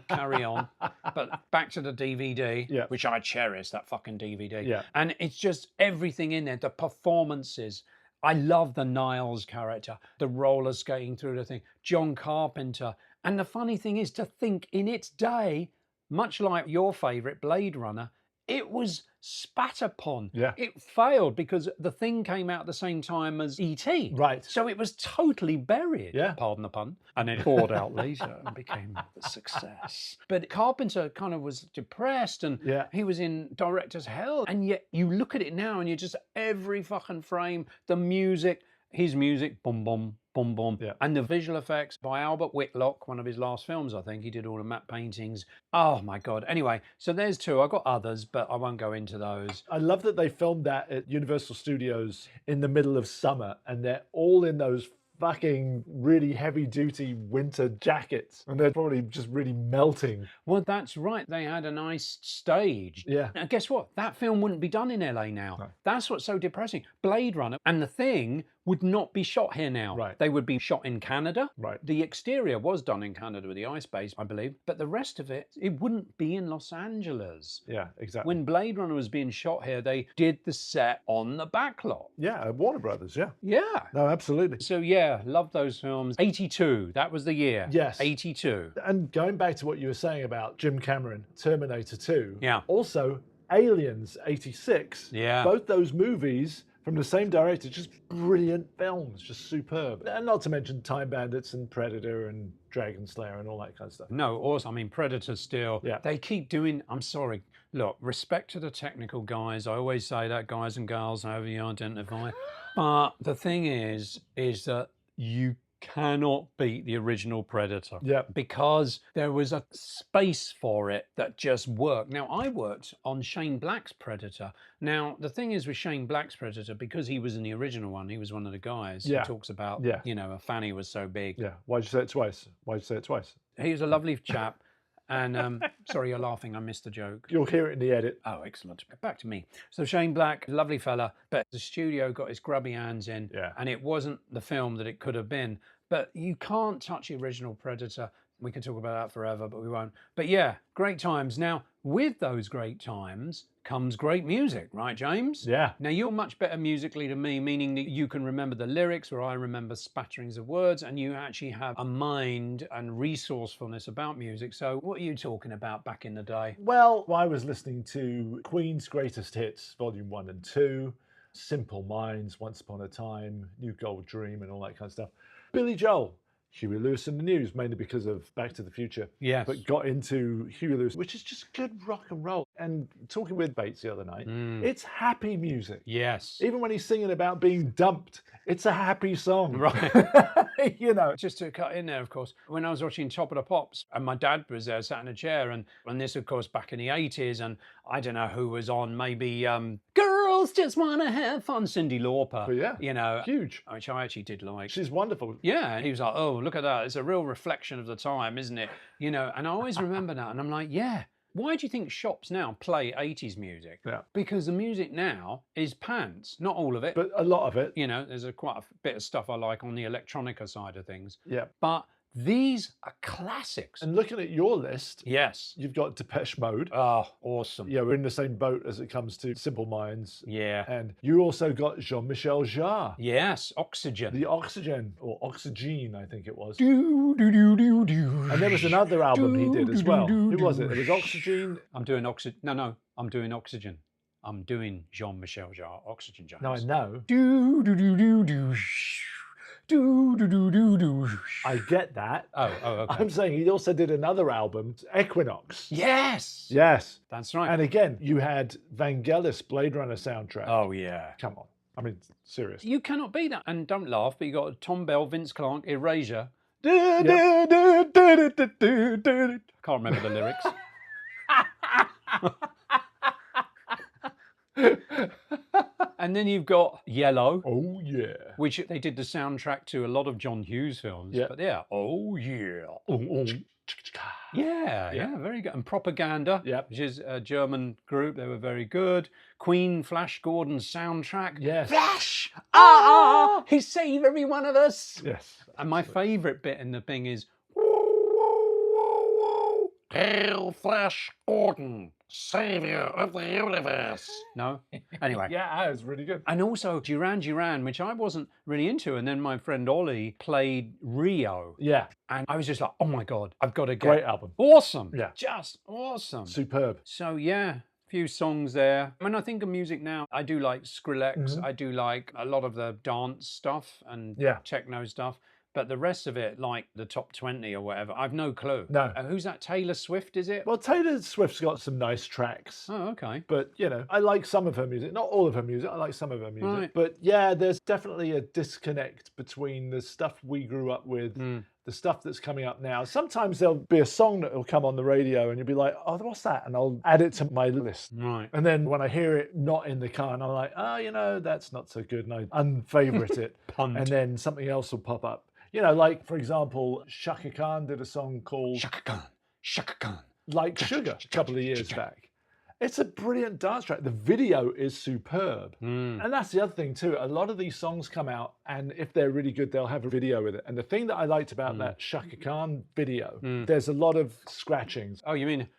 Speaker 1: Carry on. But back to the DVD, which I cherish, that fucking DVD.
Speaker 2: Yeah.
Speaker 1: And it's just everything in there, the performances. I love the Niles character, the roller skating through the thing, John Carpenter. And the funny thing is to think in its day, much like your favourite Blade Runner, it was spat upon.
Speaker 2: Yeah.
Speaker 1: It failed because The Thing came out at the same time as E.T.
Speaker 2: Right.
Speaker 1: So it was totally buried.
Speaker 2: Yeah.
Speaker 1: Pardon the pun. And it poured out later and became a success. But Carpenter kind of was depressed and
Speaker 2: Yeah.
Speaker 1: he was in director's hell. And yet you look at it now and you're just every fucking frame, the music, his music, boom, boom, boom, boom.
Speaker 2: Yeah.
Speaker 1: And the visual effects by Albert Whitlock, one of his last films, I think. He did all the matte paintings. Oh, my God. Anyway, so there's two. I've got others, but I won't go into those.
Speaker 2: I love that they filmed that at Universal Studios in the middle of summer, and they're all in those fucking really heavy-duty winter jackets, and they're probably just really melting.
Speaker 1: Well, that's right. They had a nice stage.
Speaker 2: Yeah.
Speaker 1: Now, guess what? That film wouldn't be done in LA now.
Speaker 2: No.
Speaker 1: That's what's so depressing. Blade Runner and The Thing would not be shot here now.
Speaker 2: Right.
Speaker 1: They would be shot in Canada.
Speaker 2: Right.
Speaker 1: The exterior was done in Canada with the ice base, I believe, but the rest of it, it wouldn't be in Los Angeles.
Speaker 2: Yeah, exactly.
Speaker 1: When Blade Runner was being shot here, they did the set on the backlot.
Speaker 2: Yeah, Warner Brothers, yeah.
Speaker 1: Yeah.
Speaker 2: No, absolutely.
Speaker 1: So yeah, love those films. 82, that was the year.
Speaker 2: Yes.
Speaker 1: 82.
Speaker 2: And going back to what you were saying about Jim Cameron, Terminator 2.
Speaker 1: Yeah.
Speaker 2: Also, Aliens, 86.
Speaker 1: Yeah.
Speaker 2: Both those movies from the same director, just brilliant films, just superb. And not to mention Time Bandits and Predator and Dragon Slayer and all that kind of stuff.
Speaker 1: No, also, I mean, Predator still,
Speaker 2: Yeah.
Speaker 1: they keep doing, I'm sorry, look, respect to the technical guys. I always say that, guys and girls, however you identify. But the thing is that you cannot beat the original Predator.
Speaker 2: Yeah.
Speaker 1: Because there was a space for it that just worked. Now, I worked on Shane Black's Predator. Now, the thing is with Shane Black's Predator, because he was in the original one, he was one of the guys
Speaker 2: Yeah.
Speaker 1: who talks about,
Speaker 2: Yeah.
Speaker 1: you know, a fanny was so big.
Speaker 2: Yeah. Why'd you say it twice? Why'd you say it twice?
Speaker 1: He was a lovely chap. And sorry, you're laughing. I missed the joke.
Speaker 2: You'll hear it in the edit.
Speaker 1: Oh, excellent. Back to me. So Shane Black, lovely fella, but the studio got his grubby hands in,
Speaker 2: Yeah.
Speaker 1: and it wasn't the film that it could have been. But you can't touch the original Predator. We could talk about that forever, but we won't. But yeah, great times. Now, with those great times comes great music, right, James?
Speaker 2: Yeah.
Speaker 1: Now, you're much better musically than me, meaning that you can remember the lyrics, where I remember spatterings of words, and you actually have a mind and resourcefulness about music. So what are you talking about back in the day?
Speaker 2: Well, I was listening to Queen's Greatest Hits, Volume 1 and 2, Simple Minds, Once Upon a Time, New Gold Dream, and all that kind of stuff. Billy Joel, Huey Lewis and the News, mainly because of Back to the Future.
Speaker 1: Yes.
Speaker 2: But got into Huey Lewis, which is just good rock and roll. And talking with Bates the other night, it's happy music.
Speaker 1: Yes.
Speaker 2: Even when he's singing about being dumped, it's a happy song.
Speaker 1: Right.
Speaker 2: You know.
Speaker 1: Just to cut in there, of course, when I was watching Top of the Pops, and my dad was there, sat in a chair, and this, of course, back in the 80s, and I don't know who was on, maybe Girls Just Wanna Have Fun, Cyndi Lauper.
Speaker 2: But yeah,
Speaker 1: you know,
Speaker 2: huge.
Speaker 1: which I actually did like.
Speaker 2: She's wonderful.
Speaker 1: Yeah, and he was like, oh, look at that. It's a real reflection of the time, isn't it? You know, and I always remember that, and I'm like, yeah. Why do you think shops now play 80s music?
Speaker 2: Yeah.
Speaker 1: Because the music now is pants. Not all of it.
Speaker 2: But a lot of it.
Speaker 1: You know, there's quite a bit of stuff I like on the electronica side of things.
Speaker 2: Yeah.
Speaker 1: But these are classics.
Speaker 2: And looking at your list,
Speaker 1: Yes.
Speaker 2: you've got Depeche Mode.
Speaker 1: Oh, awesome.
Speaker 2: Yeah, we're in the same boat as it comes to Simple Minds.
Speaker 1: Yeah.
Speaker 2: And you also got Jean-Michel Jarre.
Speaker 1: Yes, Oxygen.
Speaker 2: The Oxygen, or Oxygene, I think it was.
Speaker 1: Do, do, do, do, do.
Speaker 2: And there was another album he did as well.
Speaker 1: Do,
Speaker 2: Who
Speaker 1: do,
Speaker 2: was it?
Speaker 1: do.
Speaker 2: It was Oxygen.
Speaker 1: I'm doing Oxygen. No, I'm doing Oxygen. I'm doing Jean-Michel Jarre, Oxygen, James.
Speaker 2: No, I know.
Speaker 1: Do, do, do, do, do. Do, do, do, do, do.
Speaker 2: I get that.
Speaker 1: Oh, okay.
Speaker 2: I'm saying he also did another album, Equinox.
Speaker 1: Yes.
Speaker 2: Yes.
Speaker 1: That's right.
Speaker 2: And again, you had Vangelis Blade Runner soundtrack.
Speaker 1: Oh, yeah.
Speaker 2: Come on. I mean, serious.
Speaker 1: You cannot beat that. And don't laugh, but you got Tom Bell, Vince Clarke, Erasure.
Speaker 2: Yep.
Speaker 1: Can't remember the lyrics. And then you've got Yellow,
Speaker 2: Oh, yeah.
Speaker 1: which they did the soundtrack to a lot of John Hughes films.
Speaker 2: Yeah.
Speaker 1: But yeah, oh yeah.
Speaker 2: Oh.
Speaker 1: Yeah, very good. And Propaganda,
Speaker 2: Yep.
Speaker 1: which is a German group. They were very good. Queen, Flash Gordon's soundtrack.
Speaker 2: Yes.
Speaker 1: Flash! Ah! He saved every one of us.
Speaker 2: Yes.
Speaker 1: And my favourite bit in the thing is,
Speaker 4: Hail Flash Gordon, savior of the universe.
Speaker 1: no? Anyway.
Speaker 2: Yeah, it was really good.
Speaker 1: And also Duran Duran, which I wasn't really into. And then my friend Ollie played Rio.
Speaker 2: Yeah.
Speaker 1: And I was just like, oh my God, I've got to get
Speaker 2: Great album.
Speaker 1: Awesome.
Speaker 2: Yeah.
Speaker 1: Just awesome.
Speaker 2: Superb.
Speaker 1: So yeah, few songs there. When I think of music now, I do like Skrillex. I do like a lot of the dance stuff and techno stuff. But the rest of it, like the top 20 or whatever, I've no clue.
Speaker 2: No.
Speaker 1: Who's that? Taylor Swift, is it?
Speaker 2: Well, Taylor Swift's got some nice tracks.
Speaker 1: Oh, okay.
Speaker 2: But, you know, I like some of her music. Not all of her music. I like some of her music.
Speaker 1: Right.
Speaker 2: But yeah, there's definitely a disconnect between the stuff we grew up with, the stuff that's coming up now. Sometimes there'll be a song that will come on the radio and you'll be like, oh, what's that? And I'll add it to my list.
Speaker 1: Right.
Speaker 2: And then when I hear it not in the car, and I'm like, oh, you know, that's not so good. And I unfavorite it.
Speaker 1: Punt.
Speaker 2: And then something else will pop up. You know, like, for example, Shaka Khan did a song called
Speaker 1: Shaka Khan.
Speaker 2: Like Sugar a couple of years back. It's a brilliant dance track. The video is superb. And that's the other thing too. A lot of these songs come out and if they're really good, they'll have a video with it. And the thing that I liked about that Shaka Khan video, there's a lot of scratchings.
Speaker 1: Oh, you mean...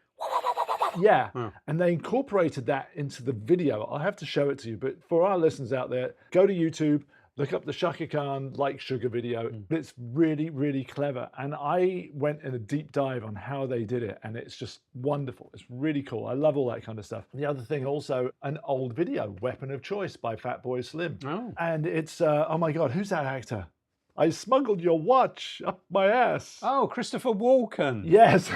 Speaker 2: Yeah, and they incorporated that into the video. I'll have to show it to you, but for our listeners out there, go to YouTube, look up the Shaka Khan Like Sugar video. It's really, really clever. And I went in a deep dive on how they did it, and it's just wonderful. It's really cool. I love all that kind of stuff. The other thing also, an old video, Weapon of Choice by Fatboy Slim.
Speaker 1: Oh.
Speaker 2: And it's, oh my God, who's that actor? I smuggled your watch up my ass.
Speaker 1: Oh, Christopher Walken.
Speaker 2: Yes.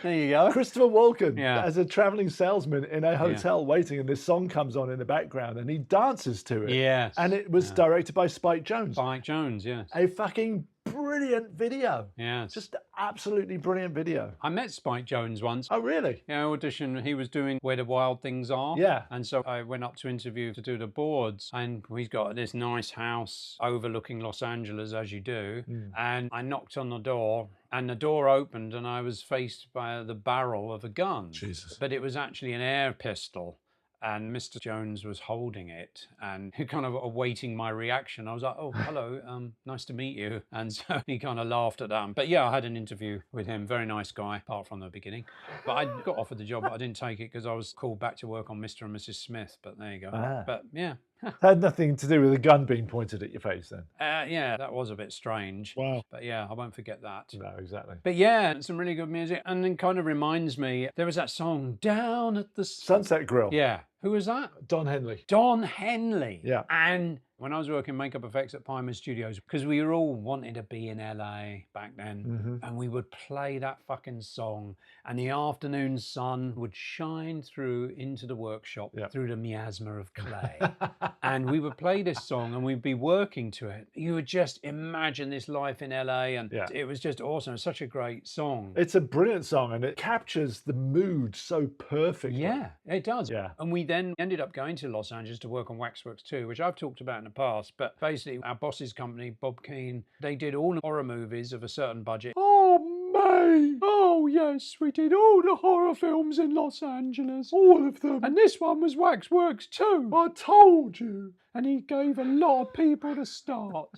Speaker 1: There you go.
Speaker 2: Christopher Walken as a traveling salesman in a hotel waiting, and this song comes on in the background and he dances to it.
Speaker 1: Yes.
Speaker 2: And it was directed by Spike Jonze.
Speaker 1: Spike Jonze, yes.
Speaker 2: A fucking brilliant video.
Speaker 1: Yeah.
Speaker 2: Just absolutely brilliant video.
Speaker 1: I met Spike Jonze once.
Speaker 2: Oh, really?
Speaker 1: Yeah, audition. He was doing Where the Wild Things Are.
Speaker 2: Yeah.
Speaker 1: And so I went up to interview to do the boards, and he's got this nice house overlooking Los Angeles, as you do. And I knocked on the door, and the door opened, and I was faced by the barrel of a gun.
Speaker 2: Jesus.
Speaker 1: But it was actually an air pistol. And Mr. Jones was holding it and kind of awaiting my reaction. I was like, oh, hello, nice to meet you. And so he kind of laughed at that. But yeah, I had an interview with him. Very nice guy, apart from the beginning. But I got offered the job, but I didn't take it because I was called back to work on Mr. and Mrs. Smith. But there you go. But yeah.
Speaker 2: Had nothing to do with a gun being pointed at your face then?
Speaker 1: Yeah, that was a bit strange.
Speaker 2: Wow.
Speaker 1: But yeah, I won't forget that.
Speaker 2: No, exactly.
Speaker 1: But yeah, some really good music. And it kind of reminds me, there was that song, Down at the...
Speaker 2: Sunset Grill.
Speaker 1: Yeah. Who was that?
Speaker 2: Don Henley.
Speaker 1: Don Henley.
Speaker 2: Yeah.
Speaker 1: And when I was working makeup effects at Pyman Studios, because we were all wanting to be in LA back then, and we would play that fucking song, and the afternoon sun would shine through into the workshop through the miasma of clay. And we would play this song and we'd be working to it. You would just imagine this life in LA, and it was just awesome. It's such a great song.
Speaker 2: It's a brilliant song, and it captures the mood so perfectly.
Speaker 1: Yeah, it does.
Speaker 2: Yeah.
Speaker 1: And we then ended up going to Los Angeles to work on Waxworks 2, which I've talked about in the past. But basically, our boss's company, Bob Keane, they did all the horror movies of a certain budget.
Speaker 2: Oh, mate.
Speaker 1: Oh, yes, we did all the horror films in Los Angeles.
Speaker 2: All of them.
Speaker 1: And this one was Waxworks 2.
Speaker 2: I told you.
Speaker 1: And he gave a lot of people to start.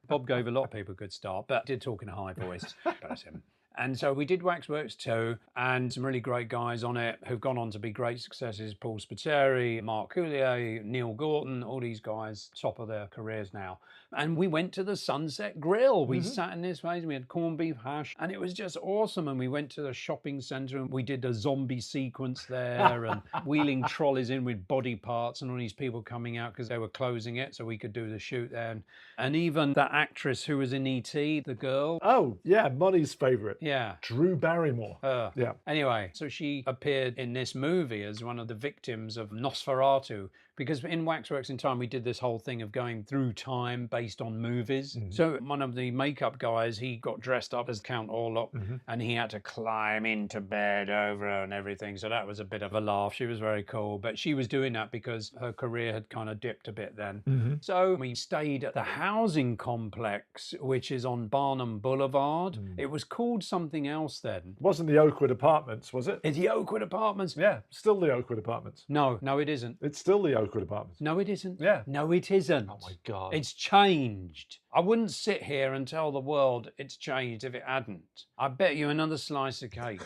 Speaker 1: Bob gave a lot of people a good start, but did talk in a high voice. Bless him. And so we did Waxworks 2, and some really great guys on it who've gone on to be great successes. Paul Spiteri, Mark Coulier, Neil Gorton, all these guys, top of their careers now. And we went to the Sunset Grill. We sat in this place, we had corned beef hash, and it was just awesome. And we went to the shopping centre, and we did the zombie sequence there, and wheeling trolleys in with body parts, and all these people coming out because they were closing it so we could do the shoot there. And even that actress who was in E.T., the girl.
Speaker 2: Oh, yeah, Money's favourite.
Speaker 1: Yeah.
Speaker 2: Drew Barrymore. Yeah.
Speaker 1: Anyway, so she appeared in this movie as one of the victims of Nosferatu, because in Waxworks in Time, we did this whole thing of going through time based on movies. So one of the makeup guys, he got dressed up as Count Orlok, and he had to climb into bed over her and everything. So that was a bit of a laugh. She was very cool. But she was doing that because her career had kind of dipped a bit then. So we stayed at the housing complex, which is on Barnum Boulevard. It was called something else then.
Speaker 2: It wasn't the Oakwood Apartments, was it?
Speaker 1: It's the Oakwood Apartments.
Speaker 2: Yeah, still the Oakwood Apartments.
Speaker 1: No, it isn't.
Speaker 2: It's still the Oakwood Apartments.
Speaker 1: No, it isn't.
Speaker 2: Yeah.
Speaker 1: No, it isn't.
Speaker 2: Oh my God.
Speaker 1: It's changed. I wouldn't sit here and tell the world it's changed if it hadn't. I bet you another slice of cake.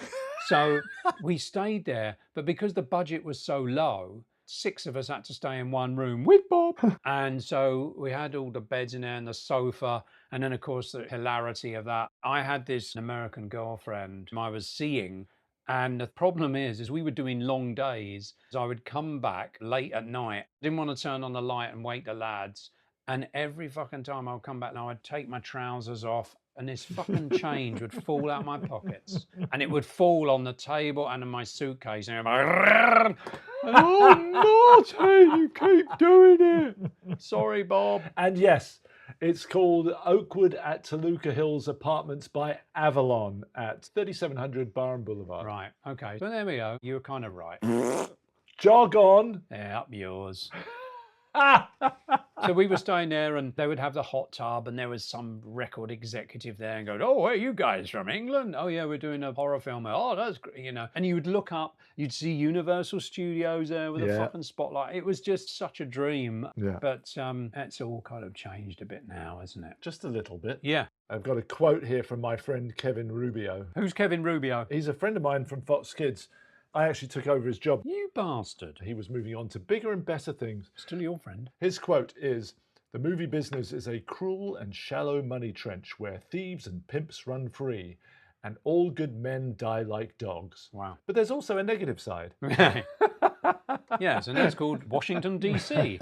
Speaker 1: So we stayed there, but because the budget was so low, 6 of us had to stay in one room with Bob. And so we had all the beds in there and the sofa. And then, of course, the hilarity of that. I had this American girlfriend I was seeing, And the problem is we were doing long days. So I would come back late at night, didn't want to turn on the light and wake the lads. And every fucking time I would come back now, I'd take my trousers off and this fucking change would fall out my pockets. And it would fall on the table and in my suitcase. And I'm like, oh, Marty, you keep doing it. Sorry, Bob.
Speaker 2: And yes, it's called Oakwood at Toluca Hills Apartments by Avalon at 3700 Barham Boulevard.
Speaker 1: Right, okay. So there we go. You were kind of right.
Speaker 2: Jog on.
Speaker 1: Yeah, up yours. So we were staying there and they would have the hot tub and there was some record executive there and go, oh, where are you guys from, England? Oh, yeah, we're doing a horror film. Oh, that's great, you know. And you would look up, you'd see Universal Studios there with a fucking spotlight. It was just such a dream.
Speaker 2: Yeah.
Speaker 1: But it's all kind of changed a bit now, isn't it?
Speaker 2: Just a little bit.
Speaker 1: Yeah.
Speaker 2: I've got a quote here from my friend Kevin Rubio.
Speaker 1: Who's Kevin Rubio?
Speaker 2: He's a friend of mine from Fox Kids. I actually took over his job.
Speaker 1: You bastard.
Speaker 2: He was moving on to bigger and better things.
Speaker 1: Still your friend.
Speaker 2: His quote is, "The movie business is a cruel and shallow money trench where thieves and pimps run free and all good men die like dogs."
Speaker 1: Wow.
Speaker 2: But there's also a negative side.
Speaker 1: Yes, and that's called Washington, D.C.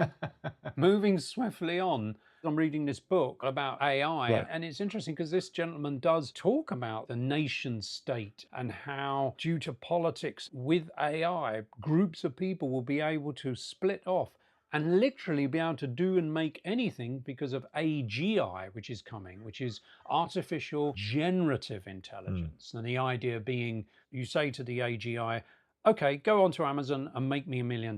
Speaker 1: Moving swiftly on. I'm reading this book about AI,
Speaker 2: Right.
Speaker 1: and it's interesting because this gentleman does talk about the nation state and how, due to politics with AI, groups of people will be able to split off and literally be able to do and make anything because of AGI, which is coming, which is artificial generative intelligence. And the idea being, you say to the AGI, okay, go onto Amazon and make me $1 million.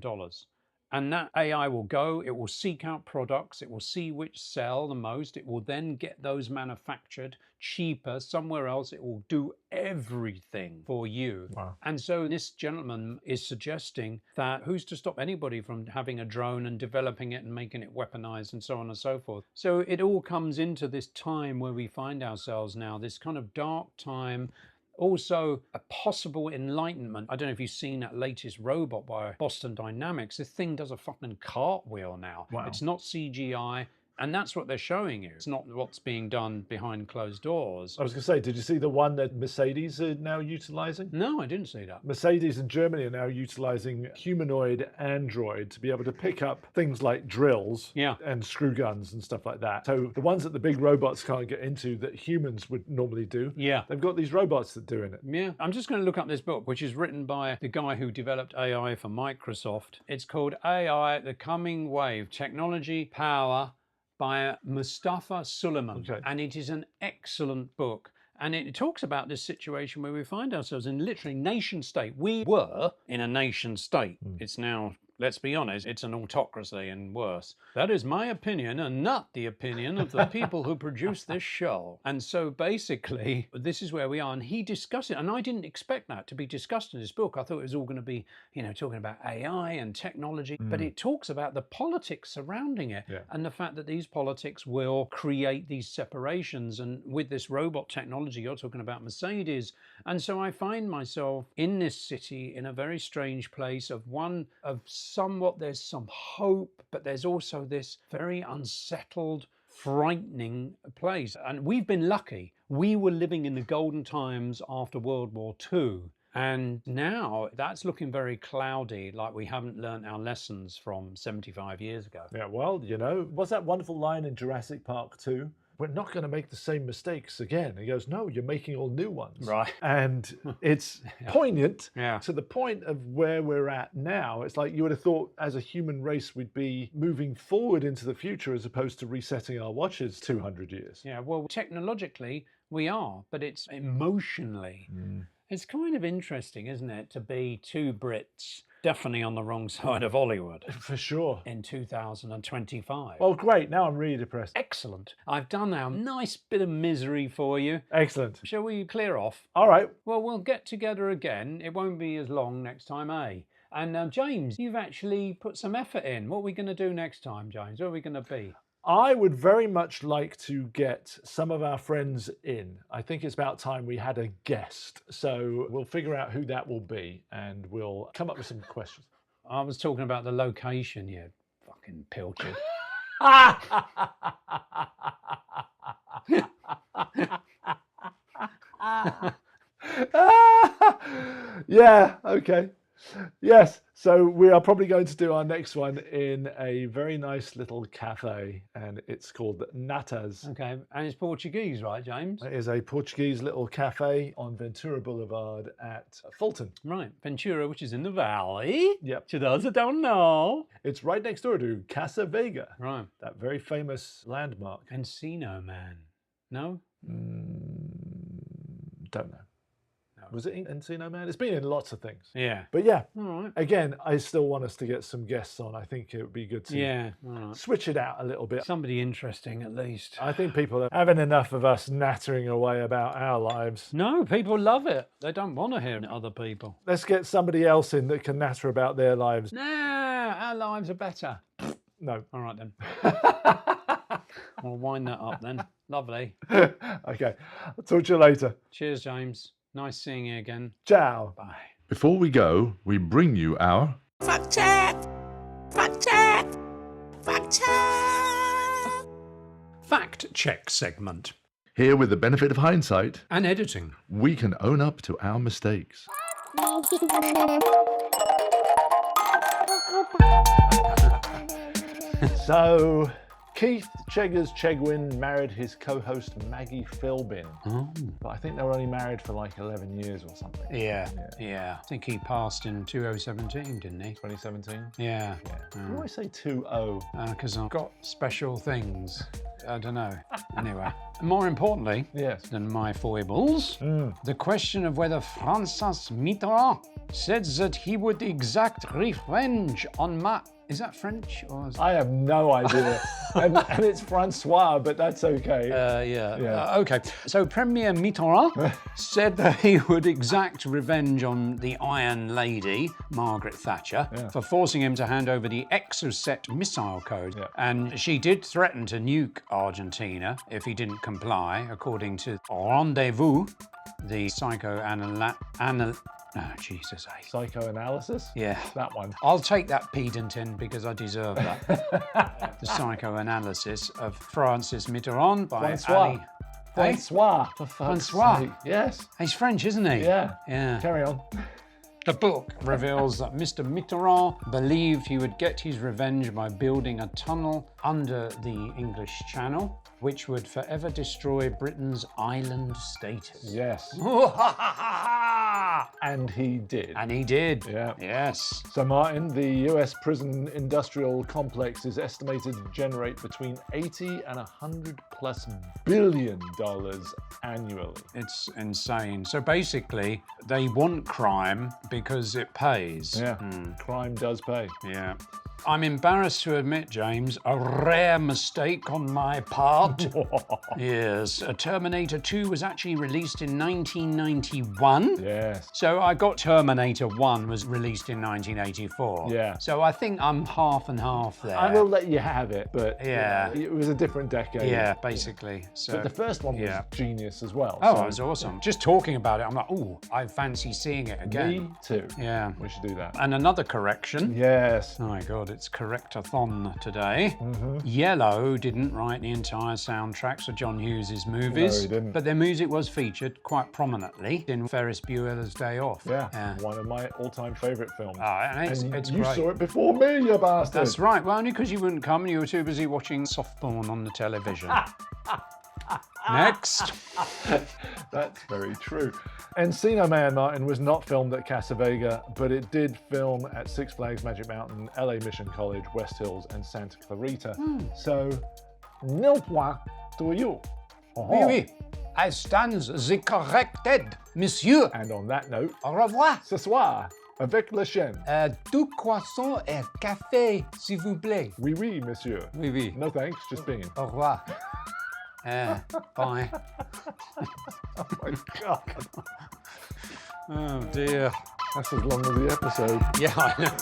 Speaker 1: And that AI will go, it will seek out products, it will see which sell the most, it will then get those manufactured cheaper somewhere else, it will do everything for you.
Speaker 2: Wow.
Speaker 1: And so this gentleman is suggesting that who's to stop anybody from having a drone and developing it and making it weaponized and so on and so forth. So it all comes into this time where we find ourselves now, this kind of dark time. Also, a possible enlightenment. I don't know if you've seen that latest robot by Boston Dynamics. This thing does a fucking cartwheel now.
Speaker 2: Wow.
Speaker 1: It's not CGI. And that's what they're showing you. It's not what's being done behind closed doors.
Speaker 2: I was going to say, did you see the one that Mercedes are now utilising?
Speaker 1: No, I didn't see that.
Speaker 2: Mercedes in Germany are now utilising humanoid android to be able to pick up things like drills and screw guns and stuff like that. So the ones that the big robots can't get into that humans would normally do, they've got these robots that are doing it.
Speaker 1: Yeah, I'm just going to look up this book, which is written by the guy who developed AI for Microsoft. It's called AI, The Coming Wave, Technology, Power, by Mustafa Suleiman.
Speaker 2: Okay.
Speaker 1: And it is an excellent book. And it talks about this situation where we find ourselves in literally nation state. We were in a nation state. It's now, let's be honest, it's an autocracy and worse. That is my opinion and not the opinion of the people who produce this show. And so basically, this is where we are. And he discussed it. And I didn't expect that to be discussed in this book. I thought it was all going to be, you know, talking about AI and technology. But it talks about the politics surrounding it and the fact that these politics will create these separations. And with this robot technology, you're talking about Mercedes. And so I find myself in this city in a very strange place of somewhat there's some hope, but there's also this very unsettled, frightening place. And we've been lucky. We were living in the golden times after World War II. And now that's looking very cloudy, like we haven't learnt our lessons from 75 years ago.
Speaker 2: Yeah, well, you know, what's that wonderful line in Jurassic Park 2? We're not going to make the same mistakes again. He goes, no, you're making all new ones.
Speaker 1: Right.
Speaker 2: And it's poignant to the point of where we're at now. It's like you would have thought as a human race we'd be moving forward into the future as opposed to resetting our watches 200 years.
Speaker 1: Yeah, well, technologically we are, but it's emotionally. It's kind of interesting, isn't it, to be two Brits definitely on the wrong side of Hollywood.
Speaker 2: For sure.
Speaker 1: In 2025.
Speaker 2: Oh, great. Now I'm really depressed.
Speaker 1: Excellent. I've done a nice bit of misery for you.
Speaker 2: Excellent.
Speaker 1: Shall we clear off?
Speaker 2: All right.
Speaker 1: Well, we'll get together again. It won't be as long next time, eh? And James, you've actually put some effort in. What are we going to do next time, James? Where are we going to be?
Speaker 2: I would very much like to get some of our friends in. I think it's about time we had a guest. So we'll figure out who that will be and we'll come up with some questions.
Speaker 1: I was talking about the location, you fucking pilchard.
Speaker 2: Yeah, okay. Yes, so we are probably going to do our next one in a very nice little cafe, and it's called Natas.
Speaker 1: Okay, and it's Portuguese, right, James?
Speaker 2: It is a Portuguese little cafe on Ventura Boulevard at Fulton.
Speaker 1: Right, Ventura, which is in the valley.
Speaker 2: Yep.
Speaker 1: To those that don't know.
Speaker 2: It's right next door to Casa Vega,
Speaker 1: Right.
Speaker 2: that very famous landmark.
Speaker 1: Encino Man. No?
Speaker 2: Don't know. Was it Encino Man? It's been in lots of things.
Speaker 1: Yeah.
Speaker 2: But yeah,
Speaker 1: All right.
Speaker 2: again, I still want us to get some guests on. I think it would be good to
Speaker 1: Yeah. All right.
Speaker 2: switch it out a little bit.
Speaker 1: Somebody interesting, at least.
Speaker 2: I think people are having enough of us nattering away about our lives.
Speaker 1: No, people love it. They don't want to hear other people.
Speaker 2: Let's get somebody else in that can natter about their lives.
Speaker 1: Nah, our lives are better.
Speaker 2: No.
Speaker 1: All right, then. We'll wind that up then. Lovely.
Speaker 2: Okay. I'll talk to you later.
Speaker 1: Cheers, James. Nice seeing you again.
Speaker 2: Ciao.
Speaker 1: Bye.
Speaker 3: Before we go, we bring you our
Speaker 5: Fact check! Fact check! Fact check!
Speaker 1: Fact check segment.
Speaker 3: here with the benefit of hindsight,
Speaker 1: And editing.
Speaker 3: we can own up to our mistakes.
Speaker 2: So, Keith Cheggers Chegwin married his co-host Maggie Philbin,
Speaker 1: Oh.
Speaker 2: but I think they were only married for like 11 years or something.
Speaker 1: Yeah. I think he passed in 2017, didn't he?
Speaker 2: 2017?
Speaker 1: Yeah.
Speaker 2: Why do I say 2-0?
Speaker 1: Because I've got special things. I don't know. Anyway, more importantly
Speaker 2: Yes.
Speaker 1: than my foibles, the question of whether François Mitterrand said that he would exact revenge on Is that French or?
Speaker 2: I have no idea. and it's Francois, but that's okay.
Speaker 1: Okay. So Premier Mitterrand said that he would exact revenge on the Iron Lady, Margaret Thatcher, for forcing him to hand over the Exocet missile code.
Speaker 2: Yeah.
Speaker 1: And she did threaten to nuke Argentina if he didn't comply, according to Rendezvous, the
Speaker 2: Psychoanalysis?
Speaker 1: Yeah.
Speaker 2: That one.
Speaker 1: I'll take that pedantin because I deserve that. The psychoanalysis of Francis Mitterrand by
Speaker 2: Francois.
Speaker 1: Ali.
Speaker 2: Francois, for fuck's
Speaker 1: Francois.
Speaker 2: sake. Yes.
Speaker 1: He's French, isn't he?
Speaker 2: Yeah.
Speaker 1: Yeah.
Speaker 2: Carry on.
Speaker 1: The book reveals that Mr. Mitterrand believed he would get his revenge by building a tunnel under the English Channel, which would forever destroy Britain's island status.
Speaker 2: Yes. And he did.
Speaker 1: And he did.
Speaker 2: Yeah.
Speaker 1: Yes.
Speaker 2: So, Martin, the US prison industrial complex is estimated to generate between 80 and 100 plus billion dollars annually.
Speaker 1: It's insane. So basically, they want crime because it pays.
Speaker 2: Yeah. Crime does pay.
Speaker 1: Yeah. I'm embarrassed to admit, James, a rare mistake on my part. Yes, Terminator 2 was actually released in 1991.
Speaker 2: Yes.
Speaker 1: So I got Terminator 1 was released in 1984.
Speaker 2: Yeah.
Speaker 1: So I think I'm half and half there.
Speaker 2: I will let you have it, but
Speaker 1: Yeah.
Speaker 2: it was a different decade.
Speaker 1: Yeah, basically. So.
Speaker 2: But the first one was
Speaker 1: Yeah.
Speaker 2: genius as well.
Speaker 1: Oh,
Speaker 2: so
Speaker 1: it was awesome. Just talking about it, I'm like, oh, I fancy seeing it again.
Speaker 2: Me too.
Speaker 1: Yeah.
Speaker 2: We should do that.
Speaker 1: And another correction.
Speaker 2: Yes.
Speaker 1: Oh my God, it's correct-a-thon today.
Speaker 2: Mm-hmm.
Speaker 1: Yellow didn't write the entire soundtracks of John Hughes' movies.
Speaker 2: No, he didn't.
Speaker 1: But their music was featured quite prominently in Ferris Bueller's Day Off.
Speaker 2: Yeah. One of my all-time favourite films.
Speaker 1: And it's
Speaker 2: you
Speaker 1: great.
Speaker 2: saw it before me, you bastard.
Speaker 1: That's right. Well, only because you wouldn't come and you were too busy watching soft porn on the television. Next.
Speaker 2: That's very true. Encino Man, Martin, was not filmed at Casa Vega, but it did film at Six Flags Magic Mountain, LA Mission College, West Hills, and Santa Clarita. So, nil point to you.
Speaker 1: Oui, oui. I stand the corrected, monsieur.
Speaker 2: And on that note,
Speaker 1: Au revoir.
Speaker 2: ce soir, avec la chaîne.
Speaker 1: Deux croissants et café, s'il vous plaît.
Speaker 2: Oui, oui, monsieur.
Speaker 1: Oui, oui.
Speaker 2: No thanks, just being.
Speaker 1: Au revoir. Bye.
Speaker 2: Oh my God.
Speaker 1: Oh dear.
Speaker 2: That's as long as the episode.
Speaker 1: Yeah, I know.